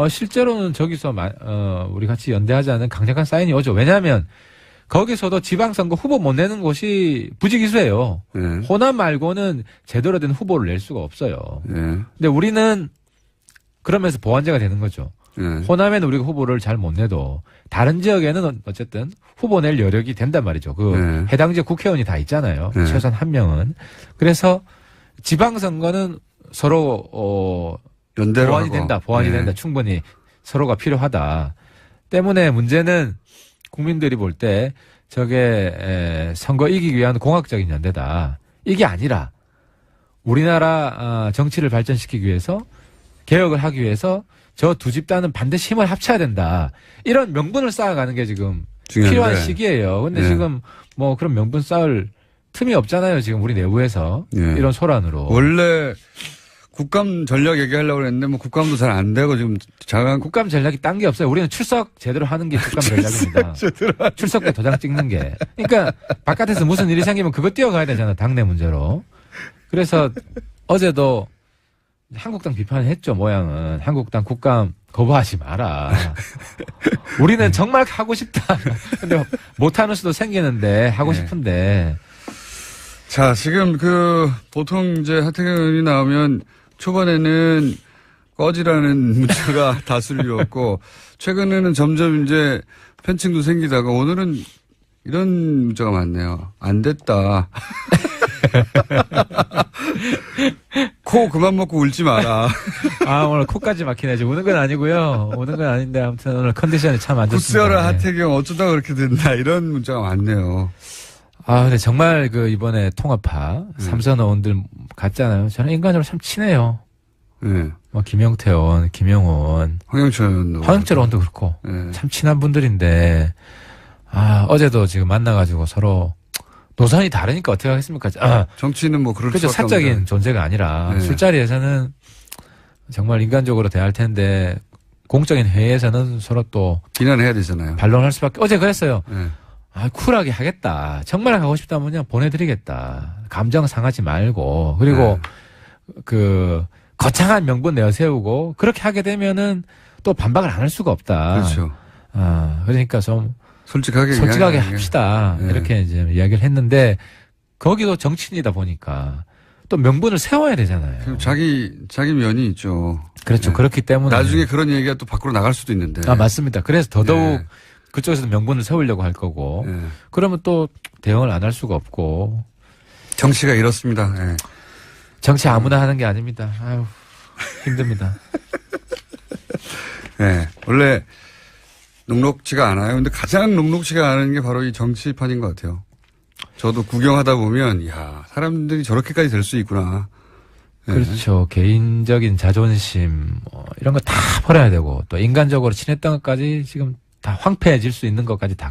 실제로는 저기서 우리 같이 연대하자는 강력한 사인이 오죠. 왜냐하면 거기서도 지방선거 후보 못 내는 곳이 부지기수예요. 예. 호남 말고는 제대로 된 후보를 낼 수가 없어요. 예. 근데 우리는 그러면서 보완제가 되는 거죠. 예. 호남에는 우리가 후보를 잘 못 내도 다른 지역에는 어쨌든 후보 낼 여력이 된단 말이죠. 네. 해당 지역 국회의원이 다 있잖아요. 네. 최소한 한 명은. 그래서 지방선거는 서로 연대로 보완이 하고. 된다. 보완이 네. 된다. 충분히 서로가 필요하다. 때문에 문제는 국민들이 볼 때 저게 선거 이기기 위한 공학적인 연대다. 이게 아니라 우리나라 정치를 발전시키기 위해서 개혁을 하기 위해서 저 두 집단은 반드시 힘을 합쳐야 된다. 이런 명분을 쌓아가는 게 지금 중요한데. 필요한 시기예요. 근데 네. 지금 뭐 그런 명분 쌓을 틈이 없잖아요. 지금 우리 내부에서 네. 이런 소란으로. 원래 국감 전략 얘기하려고 그랬는데 뭐 국감도 잘 안 되고 지금 국감 전략이 딴 게 없어요. 우리는 출석 제대로 하는 게 국감 전략입니다. 출석 때 도장 찍는 게. 그러니까 바깥에서 무슨 일이 생기면 그거 뛰어가야 되잖아. 당내 문제로. 그래서 어제도 한국당 비판을 했죠. 모양은. 한국당 국감 거부하지 마라. 우리는 정말 하고 싶다. 근데 못하는 수도 생기는데 하고 네. 싶은데. 자, 지금 보통 이제 하태경 의원이 나오면 초반에는 꺼지라는 문자가 다수를 이뤘고, 최근에는 점점 이제 팬층도 생기다가 오늘은 이런 문자가 많네요. 안 됐다. 코 그만 먹고 울지 마라. 오늘 코까지 막히네. 지금 우는 건 아니고요. 우는 건 아닌데 아무튼 오늘 컨디션이 참 안 좋습니다. 굳세어라 네. 하태경 어쩌다 그렇게 된다. 이런 문자가 많네요. 근데 정말 정말 통합파 삼선 의원들 같잖아요. 저는 인간적으로 참 친해요. 네. 뭐 김영태 의원, 김영원, 황영철 의원도. 황영철 의원도 그렇고 네. 참 친한 분들인데 어제도 지금 만나가지고 서로 노선이 다르니까 어떻게 하겠습니까? 정치는 뭐 그럴 그렇죠. 수밖에 사적인 없는데. 존재가 아니라 네. 술자리에서는 정말 인간적으로 대할 텐데 공적인 회의에서는 서로 또 비난해야 되잖아요. 반론할 수밖에. 어제 그랬어요. 네. 쿨하게 하겠다. 정말 가고 싶다면 그냥 보내드리겠다. 감정 상하지 말고. 그리고 거창한 명분 내세우고 그렇게 하게 되면은 또 반박을 안 할 수가 없다. 그렇죠. 그러니까 좀 솔직하게 합시다. 네. 이렇게 이제 이야기를 했는데 거기도 정치인이다 보니까 또 명분을 세워야 되잖아요. 자기 면이 있죠. 그렇죠. 네. 그렇기 때문에 나중에 그런 얘기가 또 밖으로 나갈 수도 있는데. 맞습니다. 그래서 더더욱 네. 그쪽에서도 명분을 세우려고 할 거고 네. 그러면 또 대응을 안 할 수가 없고 정치가 이렇습니다. 네. 정치 아무나 하는 게 아닙니다. 아유 힘듭니다. 네. 원래 녹록지가 않아요. 근데 가장 녹록지가 않은 게 바로 이 정치판인 것 같아요. 저도 구경하다 보면 사람들이 저렇게까지 될 수 있구나. 네. 그렇죠. 개인적인 자존심 이런 거 다 버려야 되고 또 인간적으로 친했던 것까지 지금 다 황폐해질 수 있는 것까지 다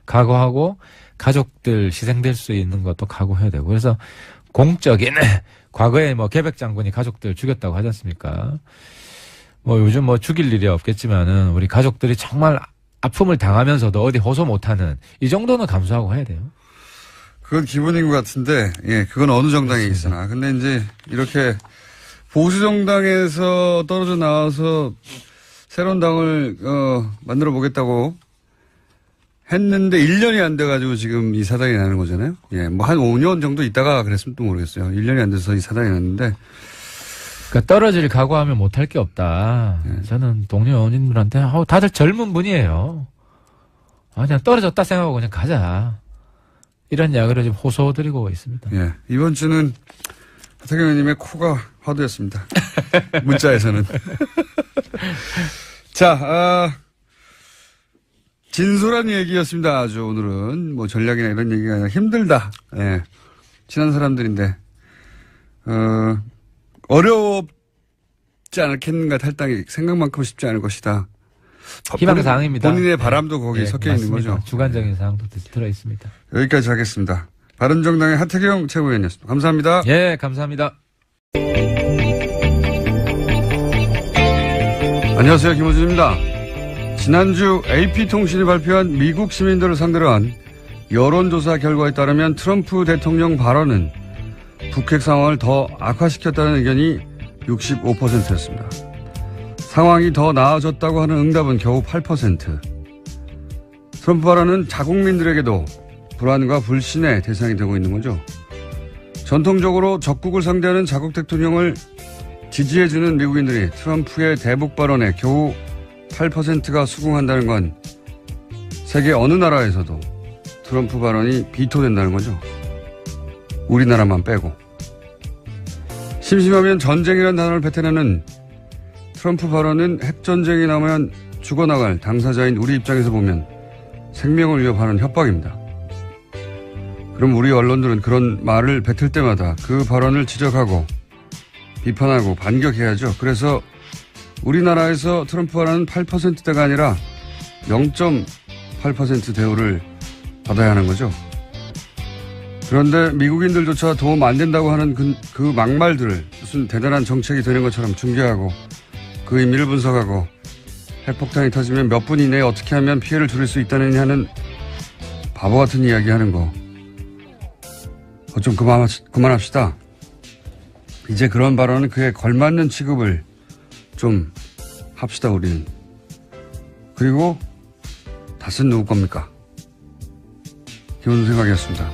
각오하고 가족들 희생될 수 있는 것도 각오해야 되고 그래서 공적인 과거에 계백 장군이 가족들 죽였다고 하지 않습니까? 요즘 죽일 일이 없겠지만은 우리 가족들이 정말 아픔을 당하면서도 어디 호소 못하는 이 정도는 감수하고 해야 돼요. 그건 기본인 것 같은데, 그건 어느 정당에 있으나. 근데 이제 이렇게 보수 정당에서 떨어져 나와서 새로운 당을 만들어 보겠다고 했는데 1년이 안 돼가지고 지금 이 사단이 나는 거잖아요. 예, 뭐 한 5년 정도 있다가 그랬으면 또 모르겠어요. 1년이 안 돼서 이 사단이 났는데. 그러니까 떨어질 각오하면 못할 게 없다. 저는 동료 의원님들한테 다들 젊은 분이에요. 그냥 떨어졌다 생각하고 그냥 가자. 이런 이야기를 지금 호소드리고 있습니다. 예, 이번 주는 하태경 의원님의 코가 화두였습니다. 문자에서는. 자, 진솔한 얘기였습니다. 아주 오늘은 뭐 전략이나 이런 얘기가 아니라 힘들다. 예, 친한 사람들인데 어렵지 않겠는가 탈당이 생각만큼 쉽지 않을 것이다. 희망사항입니다. 본인의 바람도 거기에 네, 섞여 있는 맞습니다. 거죠. 주관적인 사항도 들어 있습니다. 여기까지 하겠습니다. 바른정당의 하태경 최고위원이었습니다. 감사합니다. 예, 감사합니다. 안녕하세요. 김호준입니다. 지난주 AP통신이 발표한 미국 시민들을 상대로 한 여론조사 결과에 따르면 트럼프 대통령 발언은 북핵 상황을 더 악화시켰다는 의견이 65%였습니다. 상황이 더 나아졌다고 하는 응답은 겨우 8%. 트럼프 발언은 자국민들에게도 불안과 불신의 대상이 되고 있는 거죠. 전통적으로 적국을 상대하는 자국 대통령을 지지해주는 미국인들이 트럼프의 대북 발언에 겨우 8%가 수긍한다는 건 세계 어느 나라에서도 트럼프 발언이 비토된다는 거죠. 우리나라만 빼고. 심심하면 전쟁이라는 단어를 뱉어내는 트럼프 발언은 핵전쟁이 나면 죽어나갈 당사자인 우리 입장에서 보면 생명을 위협하는 협박입니다. 그럼 우리 언론들은 그런 말을 뱉을 때마다 그 발언을 지적하고 비판하고 반격해야죠. 그래서 우리나라에서 트럼프 발언은 8%대가 아니라 0.8% 대우를 받아야 하는 거죠. 그런데 미국인들조차 도움 안 된다고 하는 그 막말들을 무슨 대단한 정책이 되는 것처럼 중계하고 그 의미를 분석하고 핵폭탄이 터지면 몇 분 이내에 어떻게 하면 피해를 줄일 수 있다느냐 하는 바보 같은 이야기 하는 거. 좀 그만합시다. 이제 그런 발언은 그에 걸맞는 취급을 좀 합시다, 우리는. 그리고 닷은 누구 겁니까? 기본 생각이었습니다.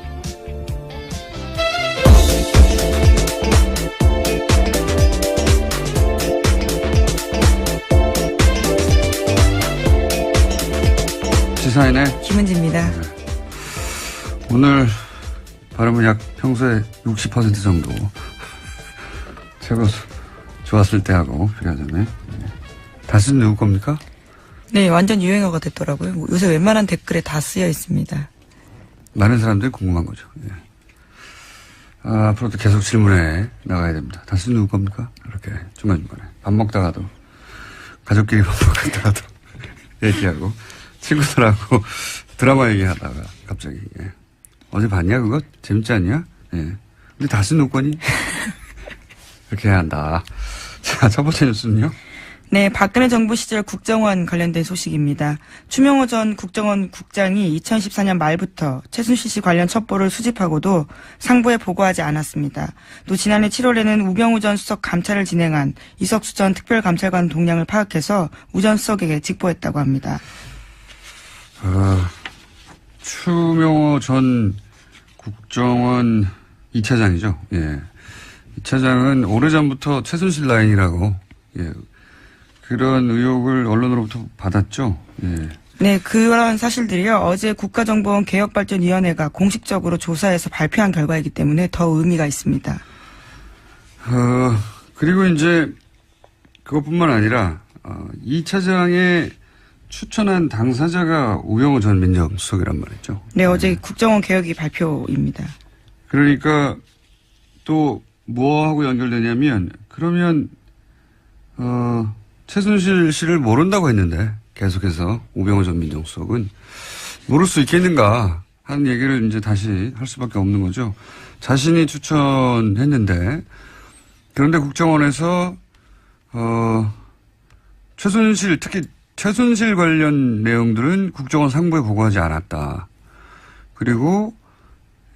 시사인의 김은지입니다. 네. 오늘 발음은 약 평소에 60% 정도 최고 좋았을 때 하고 그래야 되네. 다스는 누구 겁니까? 네, 완전 유행어가 됐더라고요. 요새 웬만한 댓글에 다 쓰여 있습니다. 많은 사람들이 궁금한 거죠. 예. 앞으로도 계속 질문해 나가야 됩니다. 다스는 누구 겁니까? 이렇게 중간중간에 밥 먹다가도 가족끼리 밥 먹다가도 얘기하고 친구들하고 드라마 얘기하다가 갑자기 어제 봤냐 그거? 재밌지 않냐? 예. 근데 다스는 누구 거니? 이렇게 해야 한다. 자, 첫 번째 뉴스는요? 네, 박근혜 정부 시절 국정원 관련된 소식입니다. 추명호 전 국정원 국장이 2014년 말부터 최순실 씨 관련 첩보를 수집하고도 상부에 보고하지 않았습니다. 또 지난해 7월에는 우병우 전 수석 감찰을 진행한 이석수 전 특별감찰관 동향을 파악해서 우 전 수석에게 직보했다고 합니다. 추명호 전 국정원 2차장이죠. 예. 2차장은 오래전부터 최순실 라인이라고, 예. 그런 의혹을 언론으로부터 받았죠. 예. 네, 그런 사실들이요. 어제 국가정보원 개혁발전위원회가 공식적으로 조사해서 발표한 결과이기 때문에 더 의미가 있습니다. 그리고 이제 그것뿐만 아니라 2차장에 추천한 당사자가 우병우 전 민정수석이란 말이죠. 네, 어제 국정원 개혁이 발표입니다. 그러니까 또 뭐하고 연결되냐면 그러면 최순실 씨를 모른다고 했는데 계속해서 우병우 전 민정수석은 모를 수 있겠는가 하는 얘기를 이제 다시 할 수밖에 없는 거죠. 자신이 추천했는데 그런데 국정원에서 최순실 특히 최순실 관련 내용들은 국정원 상부에 보고하지 않았다. 그리고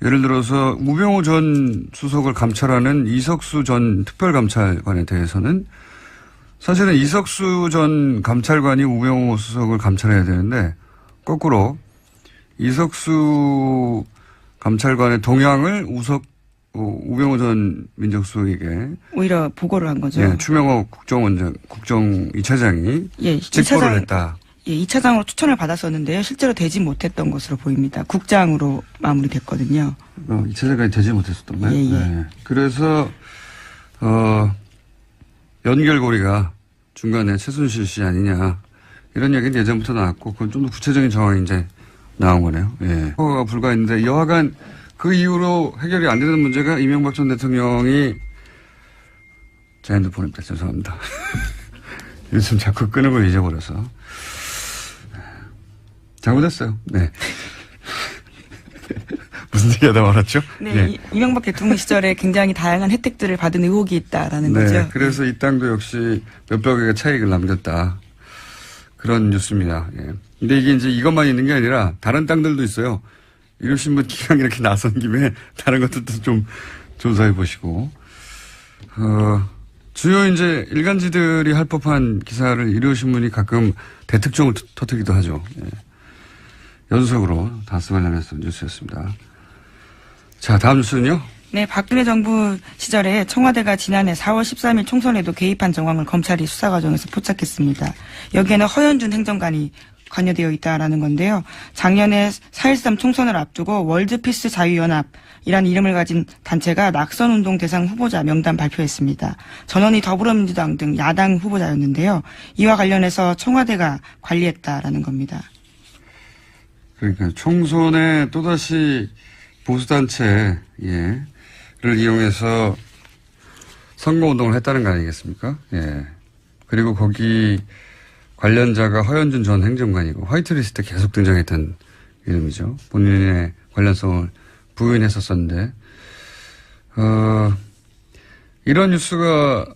예를 들어서 우병우 전 수석을 감찰하는 이석수 전 특별감찰관에 대해서는 사실은 이석수 전 감찰관이 우병우 수석을 감찰해야 되는데 거꾸로 이석수 감찰관의 동향을 우병우 전 민정수석에게 오히려 보고를 한 거죠. 예, 추명호 국정 2차장이 예, 직보를 했다. 예, 2차장으로 추천을 받았었는데요. 실제로 되지 못했던 것으로 보입니다. 국장으로 마무리됐거든요. 2차장까지 되지 못했었던가요? 예, 예. 네. 그래서 연결고리가 중간에 최순실 씨 아니냐 이런 얘기는 예전부터 나왔고 그건 좀 더 구체적인 정황이 이제 나온 거네요. 예. 허가가 불가했는데 여하간 그 이후로 해결이 안 되는 문제가 이명박 전 대통령이 제 핸드폰입니다. 죄송합니다. 요즘 자꾸 끄는 걸 잊어버려서. 잘못했어요. 네. 무슨 얘기 하다 말았죠? 네, 네. 이명박 대통령 시절에 굉장히 다양한 혜택들을 받은 의혹이 있다라는 네, 거죠. 그래서 이 땅도 역시 몇백억의 차익을 남겼다. 그런 뉴스입니다. 예. 근데 이게 이제 이것만 있는 게 아니라 다른 땅들도 있어요. 이러신 기강 이렇게 나선 김에 다른 것들도 좀 조사해 보시고. 주요 이제 일간지들이 할 법한 기사를 일요신문이 가끔 대특종을 터뜨리기도 하죠. 예. 연속으로 다스 관련해서 뉴스였습니다. 자, 다음 뉴스는요? 네, 박근혜 정부 시절에 청와대가 지난해 4월 13일 총선에도 개입한 정황을 검찰이 수사 과정에서 포착했습니다. 여기에는 허연준 행정관이 관여되어 있다라는 건데요. 작년에 4.13 총선을 앞두고 월드피스 자유연합이라는 이름을 가진 단체가 낙선운동 대상 후보자 명단 발표했습니다. 전원이 더불어민주당 등 야당 후보자였는데요. 이와 관련해서 청와대가 관리했다라는 겁니다. 그러니까 총선에 또다시 보수단체를 이용해서 선거운동을 했다는 거 아니겠습니까? 예. 그리고 거기 관련자가 허연준 전 행정관이고 화이트리스트에 계속 등장했던 이름이죠. 본인의 관련성을 부인했었었는데 이런 뉴스가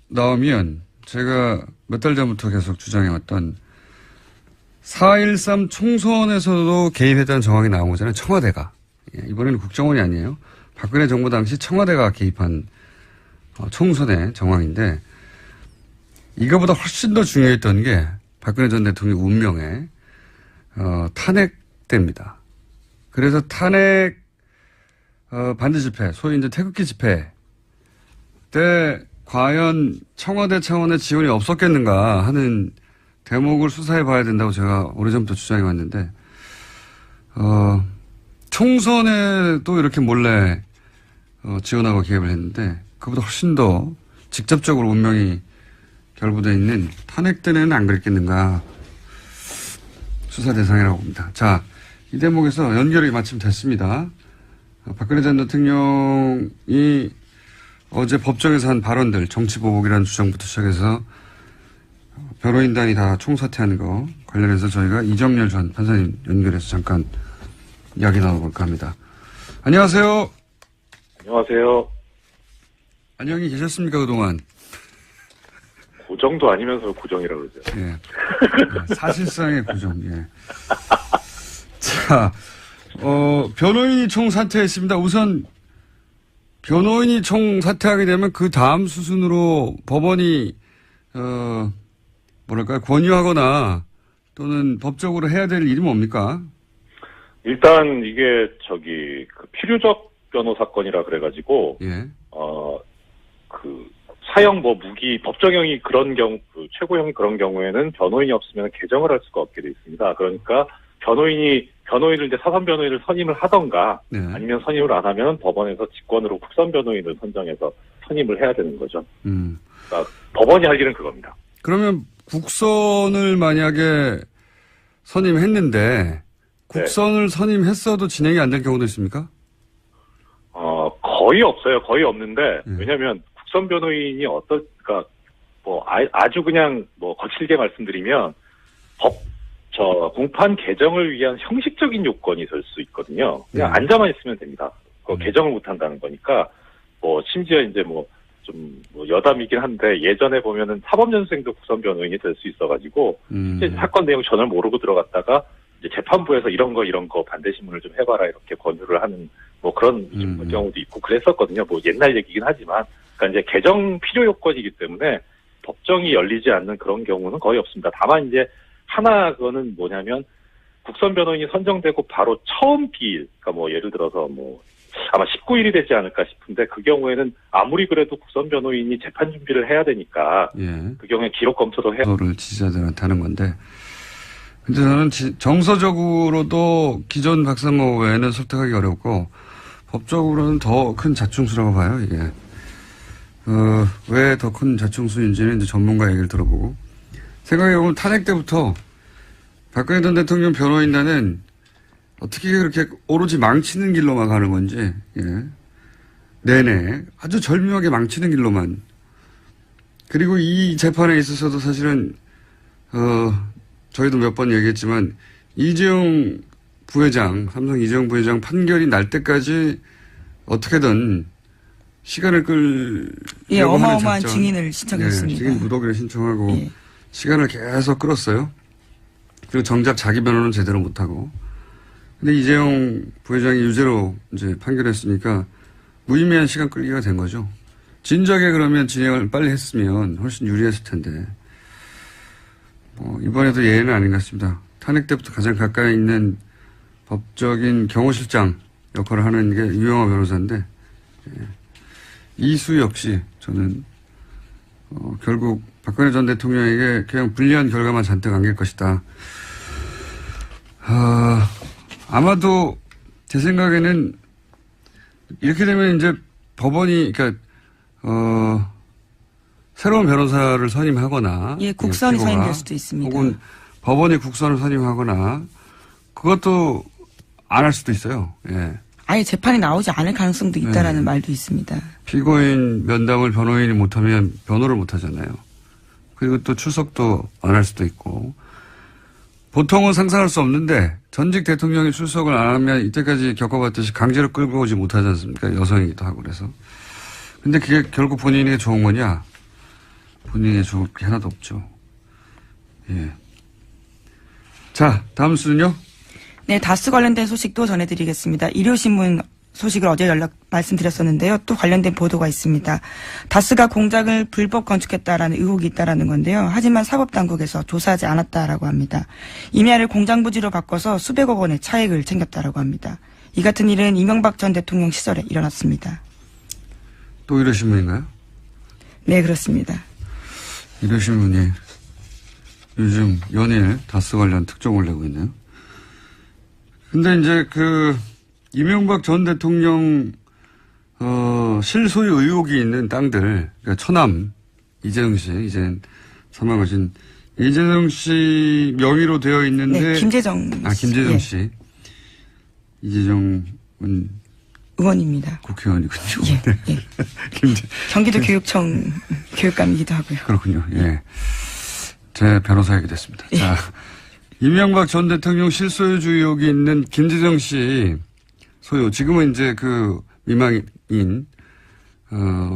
나오면 제가 몇 달 전부터 계속 주장해왔던 4.13 총선에서도 개입했다는 정황이 나온 거잖아요. 청와대가. 예, 이번에는 국정원이 아니에요. 박근혜 정부 당시 청와대가 개입한 총선의 정황인데 이거보다 훨씬 더 중요했던 게 박근혜 전 대통령 운명의 탄핵 때입니다. 그래서 탄핵 반대 집회, 소위 이제 태극기 집회 때 과연 청와대 차원의 지원이 없었겠는가 하는 대목을 수사해 봐야 된다고 제가 오래전부터 주장해 왔는데 총선에도 이렇게 몰래 지원하고 개입을 했는데 그보다 훨씬 더 직접적으로 운명이 결부되어 있는 탄핵 때는 안 그랬겠는가 수사 대상이라고 봅니다. 자, 이 대목에서 연결이 마침 됐습니다. 박근혜 전 대통령이 어제 법정에서 한 발언들 정치보복이라는 주장부터 시작해서 변호인단이 다 총사퇴하는 거 관련해서 저희가 이정열 전 판사님 연결해서 잠깐 이야기 나눠볼까 합니다. 안녕하세요. 안녕하세요. 안녕히 계셨습니까 그동안? 고정도 아니면서 고정이라고 그러죠. 예. 사실상의 고정. 예. 자, 변호인이 총사퇴했습니다. 우선 변호인이 총사퇴하게 되면 그 다음 수순으로 법원이 뭐랄까요 권유하거나 또는 법적으로 해야 될 일이 뭡니까? 일단 이게 그 필요적 변호 사건이라 그래가지고 예. 사형 무기 법정형이 그런 경우 최고형이 그런 경우에는 변호인이 없으면 개정을 할 수가 없게 돼 있습니다. 그러니까 변호인을 이제 사선 변호인을 선임을 하던가 네. 아니면 선임을 안 하면 법원에서 직권으로 국선 변호인을 선정해서 선임을 해야 되는 거죠. 그러니까 법원이 할 일은 그겁니다. 그러면 국선을 만약에 선임했는데 국선을 선임했어도 진행이 안 될 경우도 있습니까? 거의 없어요. 거의 없는데 왜냐하면 국선 변호인이 그러니까 아주 그냥 거칠게 말씀드리면 공판 개정을 위한 형식적인 요건이 될 수 있거든요. 그냥 앉아만 있으면 됩니다. 개정을 못 한다는 거니까 심지어 이제 여담이긴 한데 예전에 보면은 사법연수생도 국선 변호인이 될 수 있어가지고 사건 내용 전혀 모르고 들어갔다가 이제 재판부에서 이런 거 반대 신문을 좀 해봐라 이렇게 권유를 하는 그런 경우도 있고 그랬었거든요. 옛날 얘기긴 하지만 그러니까 이제 개정 필요 요건이기 때문에 법정이 열리지 않는 그런 경우는 거의 없습니다. 다만 이제 하나 그거는 뭐냐면 국선 변호인이 선정되고 바로 처음 기일, 그러니까 뭐 예를 들어서 뭐 아마 19일이 되지 않을까 싶은데 그 경우에는 아무리 그래도 국선 변호인이 재판 준비를 해야 되니까 예. 그 경우에 기록 검토도 해야. 를 지지자들한테 하는 건데. 근데 저는 정서적으로도 기존 박사모 외에는 설득하기 어렵고 법적으로는 더 큰 자충수라고 봐요, 이게. 왜 더 큰 자충수인지는 이제 전문가 얘기를 들어보고. 생각해보면 탄핵 때부터 박근혜 전 대통령 변호인단은 어떻게 그렇게 오로지 망치는 길로만 가는 건지, 예. 내내 아주 절묘하게 망치는 길로만. 그리고 이 재판에 있어서도 사실은, 저희도 몇 번 얘기했지만, 이재용 부회장, 삼성 이재용 부회장 판결이 날 때까지 어떻게든 시간을 끌려고 예, 하는 어마어마한 작전. 증인을 신청했습니다. 예, 증인 무더기를 신청하고 예. 시간을 계속 끌었어요. 그리고 정작 자기 변호는 제대로 못하고. 근데 이재용 부회장이 유죄로 이제 판결했으니까 무의미한 시간 끌기가 된 거죠. 진작에 그러면 진행을 빨리 했으면 훨씬 유리했을 텐데. 이번에도 예외는 아닌 것 같습니다. 탄핵 때부터 가장 가까이 있는 법적인 경호실장 역할을 하는 게 유영하 변호사인데, 예. 이수 역시 저는, 결국 박근혜 전 대통령에게 그냥 불리한 결과만 잔뜩 안길 것이다. 아마도 제 생각에는 이렇게 되면 이제 법원이, 그러니까, 새로운 변호사를 선임하거나. 예, 국선이 피고가, 선임될 수도 있습니다. 혹은 법원이 국선을 선임하거나 그것도 안 할 수도 있어요. 예. 아예 재판이 나오지 않을 가능성도 있다라는 말도 있습니다. 피고인 면담을 변호인이 못하면 변호를 못하잖아요. 그리고 또 출석도 안 할 수도 있고. 보통은 상상할 수 없는데 전직 대통령이 출석을 안 하면 이때까지 겪어봤듯이 강제로 끌고 오지 못하지 않습니까? 여성이기도 하고 그래서. 근데 그게 결국 본인에게 좋은 거냐? 본인에게 좋을 게 하나도 없죠. 예. 자, 다음 수는요? 네, 다스 관련된 소식도 전해드리겠습니다. 일요신문 소식을 어제 말씀드렸었는데요. 또 관련된 보도가 있습니다. 다스가 공장을 불법 건축했다라는 의혹이 있다라는 건데요. 하지만 사법당국에서 조사하지 않았다라고 합니다. 임야를 공장 부지로 바꿔서 수백억 원의 차익을 챙겼다라고 합니다. 이 같은 일은 이명박 전 대통령 시절에 일어났습니다. 또 일요신문인가요? 네, 그렇습니다. 일요신문이 요즘 연일 다스 관련 특종을 내고 있네요. 근데 이제 이명박 전 대통령, 실소유 의혹이 있는 땅들, 그러니까 처남, 이재용 씨, 이제 사망하신 이재용 씨 명의로 되어 있는데. 네, 김재정 씨. 김재정 씨. 이재정은 의원입니다. 국회의원이군요. 예, 예. 경기도 교육청 교육감이기도 하고요. 그렇군요. 예. 제 변호사에게 됐습니다. 예. 자, 이명박 전 대통령 실소유주 의혹이 있는 김재정 씨 소유, 지금은 이제 미망인,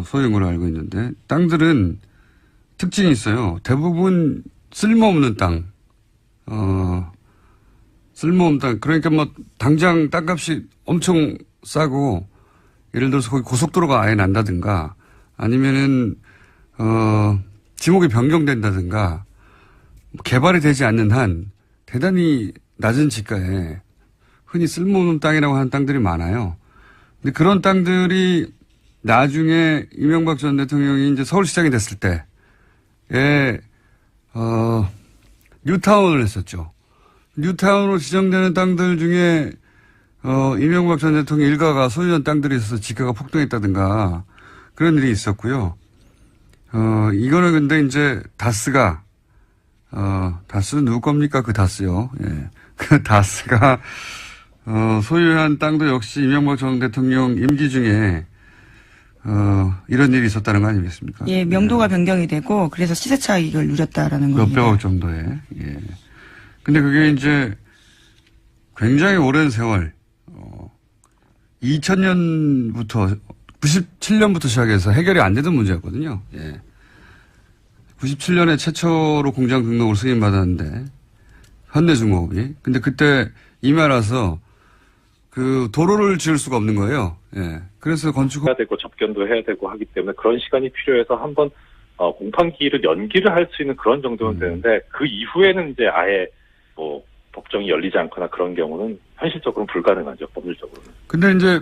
소유인 알고 있는데, 땅들은 특징이 있어요. 대부분 쓸모없는 땅, 쓸모없는 땅. 그러니까 당장 땅값이 엄청 싸고, 예를 들어서 거기 고속도로가 아예 난다든가, 아니면은, 지목이 변경된다든가, 개발이 되지 않는 한, 대단히 낮은 지가에, 흔히 쓸모없는 땅이라고 하는 땅들이 많아요. 근데 그런 땅들이 나중에 이명박 전 대통령이 이제 서울시장이 됐을 때에, 뉴타운을 했었죠. 뉴타운으로 지정되는 땅들 중에, 이명박 전 대통령 일가가 소유한 땅들이 있어서 지가가 폭등했다든가 그런 일이 있었고요. 이거는 근데 이제 다스가, 다스는 누구 겁니까? 그 다스요. 예. 그 다스가, 소유한 땅도 역시 이명박 전 대통령 임기 중에, 이런 일이 있었다는 거 아니겠습니까? 예, 명도가 변경이 되고, 그래서 시세 차익을 누렸다라는 겁니다. 몇백억 정도에. 예. 근데 그게 이제 굉장히 오랜 세월, 2000년부터, 97년부터 시작해서 해결이 안 되던 문제였거든요. 예. 97년에 최초로 공장 등록을 승인받았는데, 현대중공업이. 근데 그때 임야라서 도로를 지을 수가 없는 거예요. 예. 그래서 해야 되고 접견도 해야 되고 하기 때문에 그런 시간이 필요해서 한번 공판기일을 연기를 할 수 있는 그런 정도는 되는데 그 이후에는 이제 아예 법정이 열리지 않거나 그런 경우는 현실적으로는 불가능하죠. 법률적으로는. 근데 이제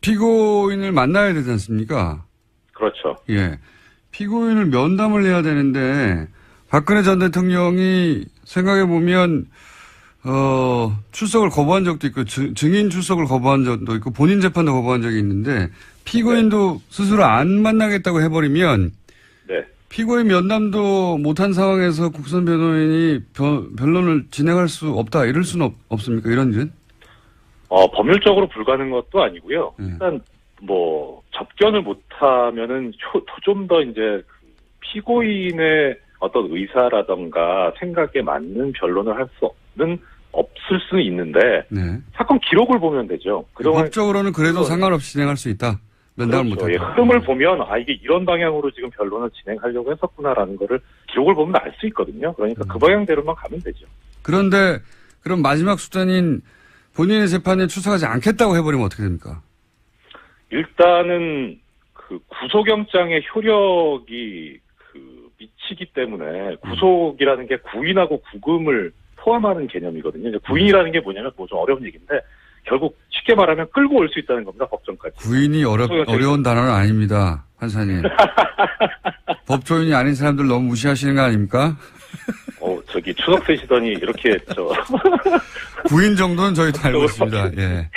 피고인을 만나야 되지 않습니까? 그렇죠. 예. 피고인을 면담을 해야 되는데 박근혜 전 대통령이 생각해 보면 출석을 거부한 적도 있고 증인 출석을 거부한 적도 있고 본인 재판도 거부한 적이 있는데 피고인도 스스로 안 만나겠다고 해버리면 네. 피고인 면담도 못한 상황에서 국선 변호인이 변론을 진행할 수 없다 이럴 수는 없습니까? 이런 일은? 법률적으로 불가능한 것도 아니고요. 네. 일단 뭐 접견을 못하면은 좀 더 이제 피고인의 어떤 의사라던가 생각에 맞는 변론을 할 수는 없을 수는 있는데 네. 사건 기록을 보면 되죠. 그동안 법적으로는 그래도 상관없이 진행할 수 있다. 면담을 그렇죠. 못하고. 흐름을 보면 이게 이런 방향으로 지금 변론을 진행하려고 했었구나라는 거를 기록을 보면 알 수 있거든요. 그러니까 그 방향대로만 가면 되죠. 그런데 그럼 마지막 수단인 본인의 재판에 출석하지 않겠다고 해버리면 어떻게 됩니까? 일단은 그 구속영장의 효력이 미치기 때문에 구속이라는 게 구인하고 구금을 포함하는 개념이거든요. 이제 구인이라는 게 뭐냐면 뭐 좀 어려운 얘기인데 결국 쉽게 말하면 끌고 올 수 있다는 겁니다. 법정까지. 구인이 어려운 단어는 아닙니다. 판사님. 법조인이 아닌 사람들 너무 무시하시는 거 아닙니까? 추석 세시더니 이렇게 구인 정도는 저희도 알고 있습니다. 예.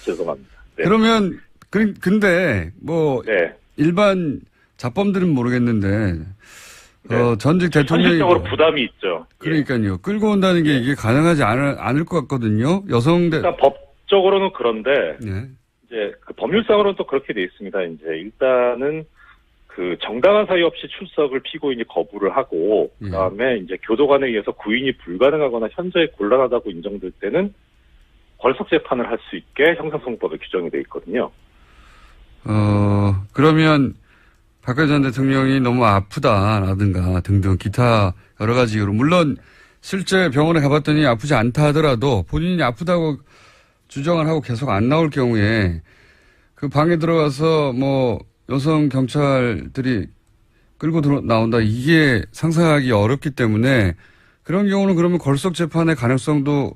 죄송합니다. 네. 그러면 근데 뭐 네. 일반 자범들은 모르겠는데 네. 전직 대통령이 현실적으로 부담이 있죠. 그러니까요. 끌고 온다는 게 이게 가능하지 않을 것 같거든요. 일단 법적으로는 그런데 네. 이제 그 법률상으로는 또 그렇게 돼 있습니다. 이제 일단은 그 정당한 사유 없이 출석을 피고인이 거부를 하고 그다음에 이제 교도관에 의해서 구인이 불가능하거나 현저히 곤란하다고 인정될 때는 걸석 재판을 할 수 있게 형사소송법에 규정이 돼 있거든요. 그러면 박근혜 전 대통령이 너무 아프다라든가 등등 기타 여러 가지 이유로 물론 실제 병원에 가봤더니 아프지 않다 하더라도 본인이 아프다고 주장을 하고 계속 안 나올 경우에 그 방에 들어가서 뭐 여성 경찰들이 끌고 나온다 이게 상상하기 어렵기 때문에 그런 경우는 그러면 걸석 재판의 가능성도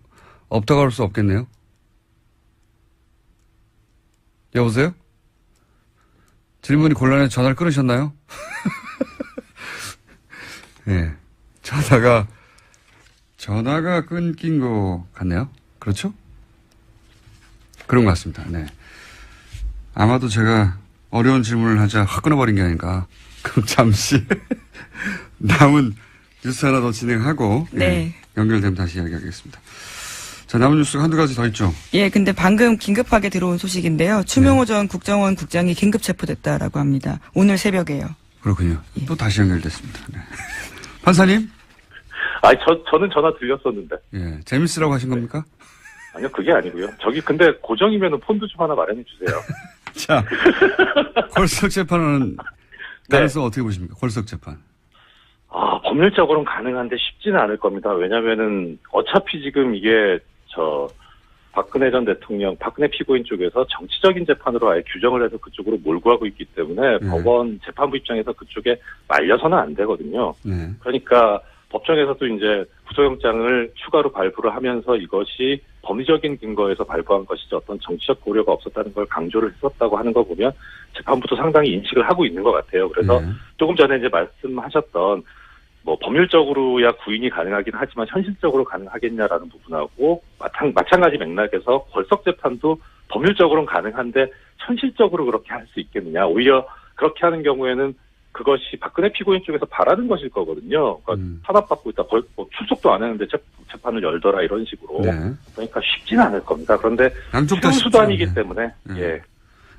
없다고 할 수 없겠네요. 여보세요? 질문이 곤란해서 전화를 끊으셨나요? 네. 전화가 끊긴 것 같네요. 그렇죠? 그런 것 같습니다. 네. 아마도 제가 어려운 질문을 하자 확 끊어버린 게 아닌가. 그럼 잠시 남은 뉴스 하나 더 진행하고 네. 연결되면 다시 이야기하겠습니다. 자, 남은 뉴스가 한두 가지 더 있죠. 예, 근데 방금 긴급하게 들어온 소식인데요. 추명호 전 국정원 국장이 긴급 체포됐다라고 합니다. 오늘 새벽에요. 그렇군요. 또 다시 연결됐습니다. 네. 판사님? 저는 전화 들렸었는데. 예, 재밌으라고 하신 겁니까? 아니요, 그게 아니고요. 근데 고정이면은 폰도 좀 하나 마련해 주세요. 자, 걸석 재판은 가능성 어떻게 보십니까? 걸석 재판. 법률적으로는 가능한데 쉽지는 않을 겁니다. 왜냐면은 어차피 지금 이게 박근혜 전 대통령, 박근혜 피고인 쪽에서 정치적인 재판으로 아예 규정을 해서 그쪽으로 몰고 가고 있기 때문에 법원 재판부 입장에서 그쪽에 말려서는 안 되거든요. 네. 그러니까 법정에서도 이제 구속영장을 추가로 발부를 하면서 이것이 법리적인 근거에서 발부한 것이지 어떤 정치적 고려가 없었다는 걸 강조를 했었다고 하는 거 보면 재판부도 상당히 인식을 하고 있는 것 같아요. 그래서 조금 전에 이제 말씀하셨던 뭐 법률적으로야 구인이 가능하긴 하지만 현실적으로 가능하겠냐라는 부분하고 마찬가지 맥락에서 걸석 재판도 법률적으로는 가능한데 현실적으로 그렇게 할 수 있겠느냐. 오히려 그렇게 하는 경우에는 그것이 박근혜 피고인 쪽에서 바라는 것일 거거든요. 그러니까 탄압받고 있다. 출석도 안 했는데 재판을 열더라 이런 식으로. 네. 그러니까 쉽지는 않을 겁니다. 그런데 양쪽 다 수단이기 때문에 예.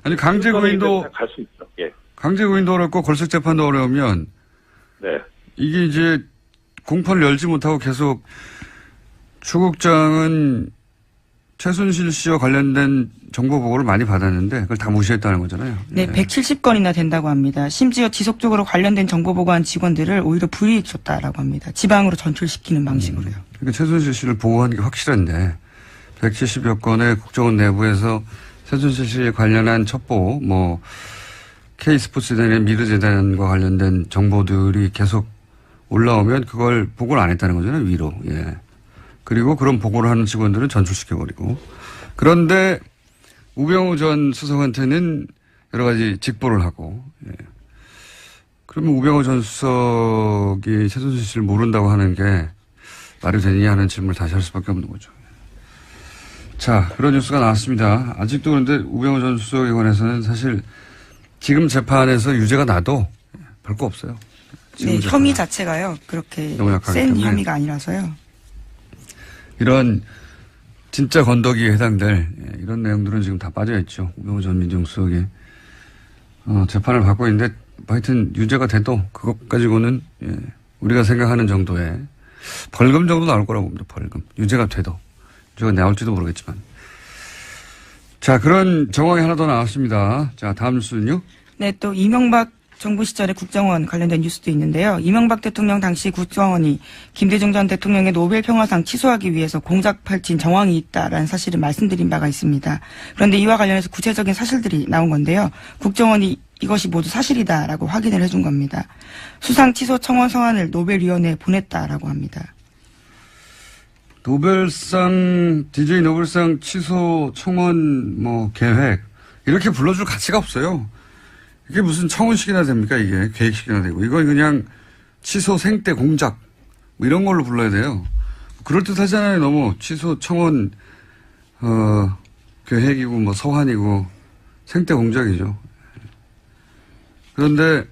아니 강제 구인도 갈 수 있죠. 예. 강제 구인도 어렵고 걸석 재판도 어려우면 네. 이게 이제 공판을 열지 못하고 계속 추 국장은 최순실 씨와 관련된 정보 보고를 많이 받았는데 그걸 다 무시했다는 거잖아요. 네, 170건이나 된다고 합니다. 심지어 지속적으로 관련된 정보 보고한 직원들을 오히려 불이익 줬다라고 합니다. 지방으로 전출시키는 방식으로요. 그러니까 최순실 씨를 보호한 게 확실한데 170여 건의 국정원 내부에서 최순실 씨에 관련한 첩보, 뭐 K스포츠재단의 미르재단과 관련된 정보들이 계속 올라오면 그걸 보고를 안 했다는 거잖아요. 위로. 예. 그리고 그런 보고를 하는 직원들은 전출시켜버리고. 그런데 우병우 전 수석한테는 여러 가지 직보를 하고. 예. 그러면 우병우 전 수석이 최순실 씨를 모른다고 하는 게 말이 되느냐 하는 질문을 다시 할 수밖에 없는 거죠. 자, 그런 뉴스가 나왔습니다. 아직도 그런데 우병우 전 수석에 관해서는 사실 지금 재판에서 유죄가 나도 별거 없어요. 네, 혐의 자체가요. 그렇게 센 때문에. 혐의가 아니라서요. 이런 진짜 건더기에 해당될 이런 내용들은 지금 다 빠져있죠. 우병우 전 민정수석이 재판을 받고 있는데 하여튼 유죄가 돼도 그것 가지고는 우리가 생각하는 정도의 벌금 정도 나올 거라고 봅니다. 벌금. 유죄가 돼도. 유죄가 나올지도 모르겠지만. 자, 그런 정황이 하나 더 나왔습니다. 자, 다음 뉴스는요. 네, 또 이명박 정부 시절의 국정원 관련된 뉴스도 있는데요. 이명박 대통령 당시 국정원이 김대중 전 대통령의 노벨 평화상 취소하기 위해서 공작 펼친 정황이 있다라는 사실을 말씀드린 바가 있습니다. 그런데 이와 관련해서 구체적인 사실들이 나온 건데요. 국정원이 이것이 모두 사실이다라고 확인을 해준 겁니다. 수상 취소 청원 서한을 노벨위원회에 보냈다라고 합니다. DJ 노벨상 취소 청원 계획 이렇게 불러줄 가치가 없어요. 이게 무슨 청원식이나 됩니까? 이게 계획식이나 되고 이건 그냥 취소 생떼 공작 이런 걸로 불러야 돼요. 그럴듯하잖아요. 너무 취소 청원 계획이고 서한이고 생떼 공작이죠. 그런데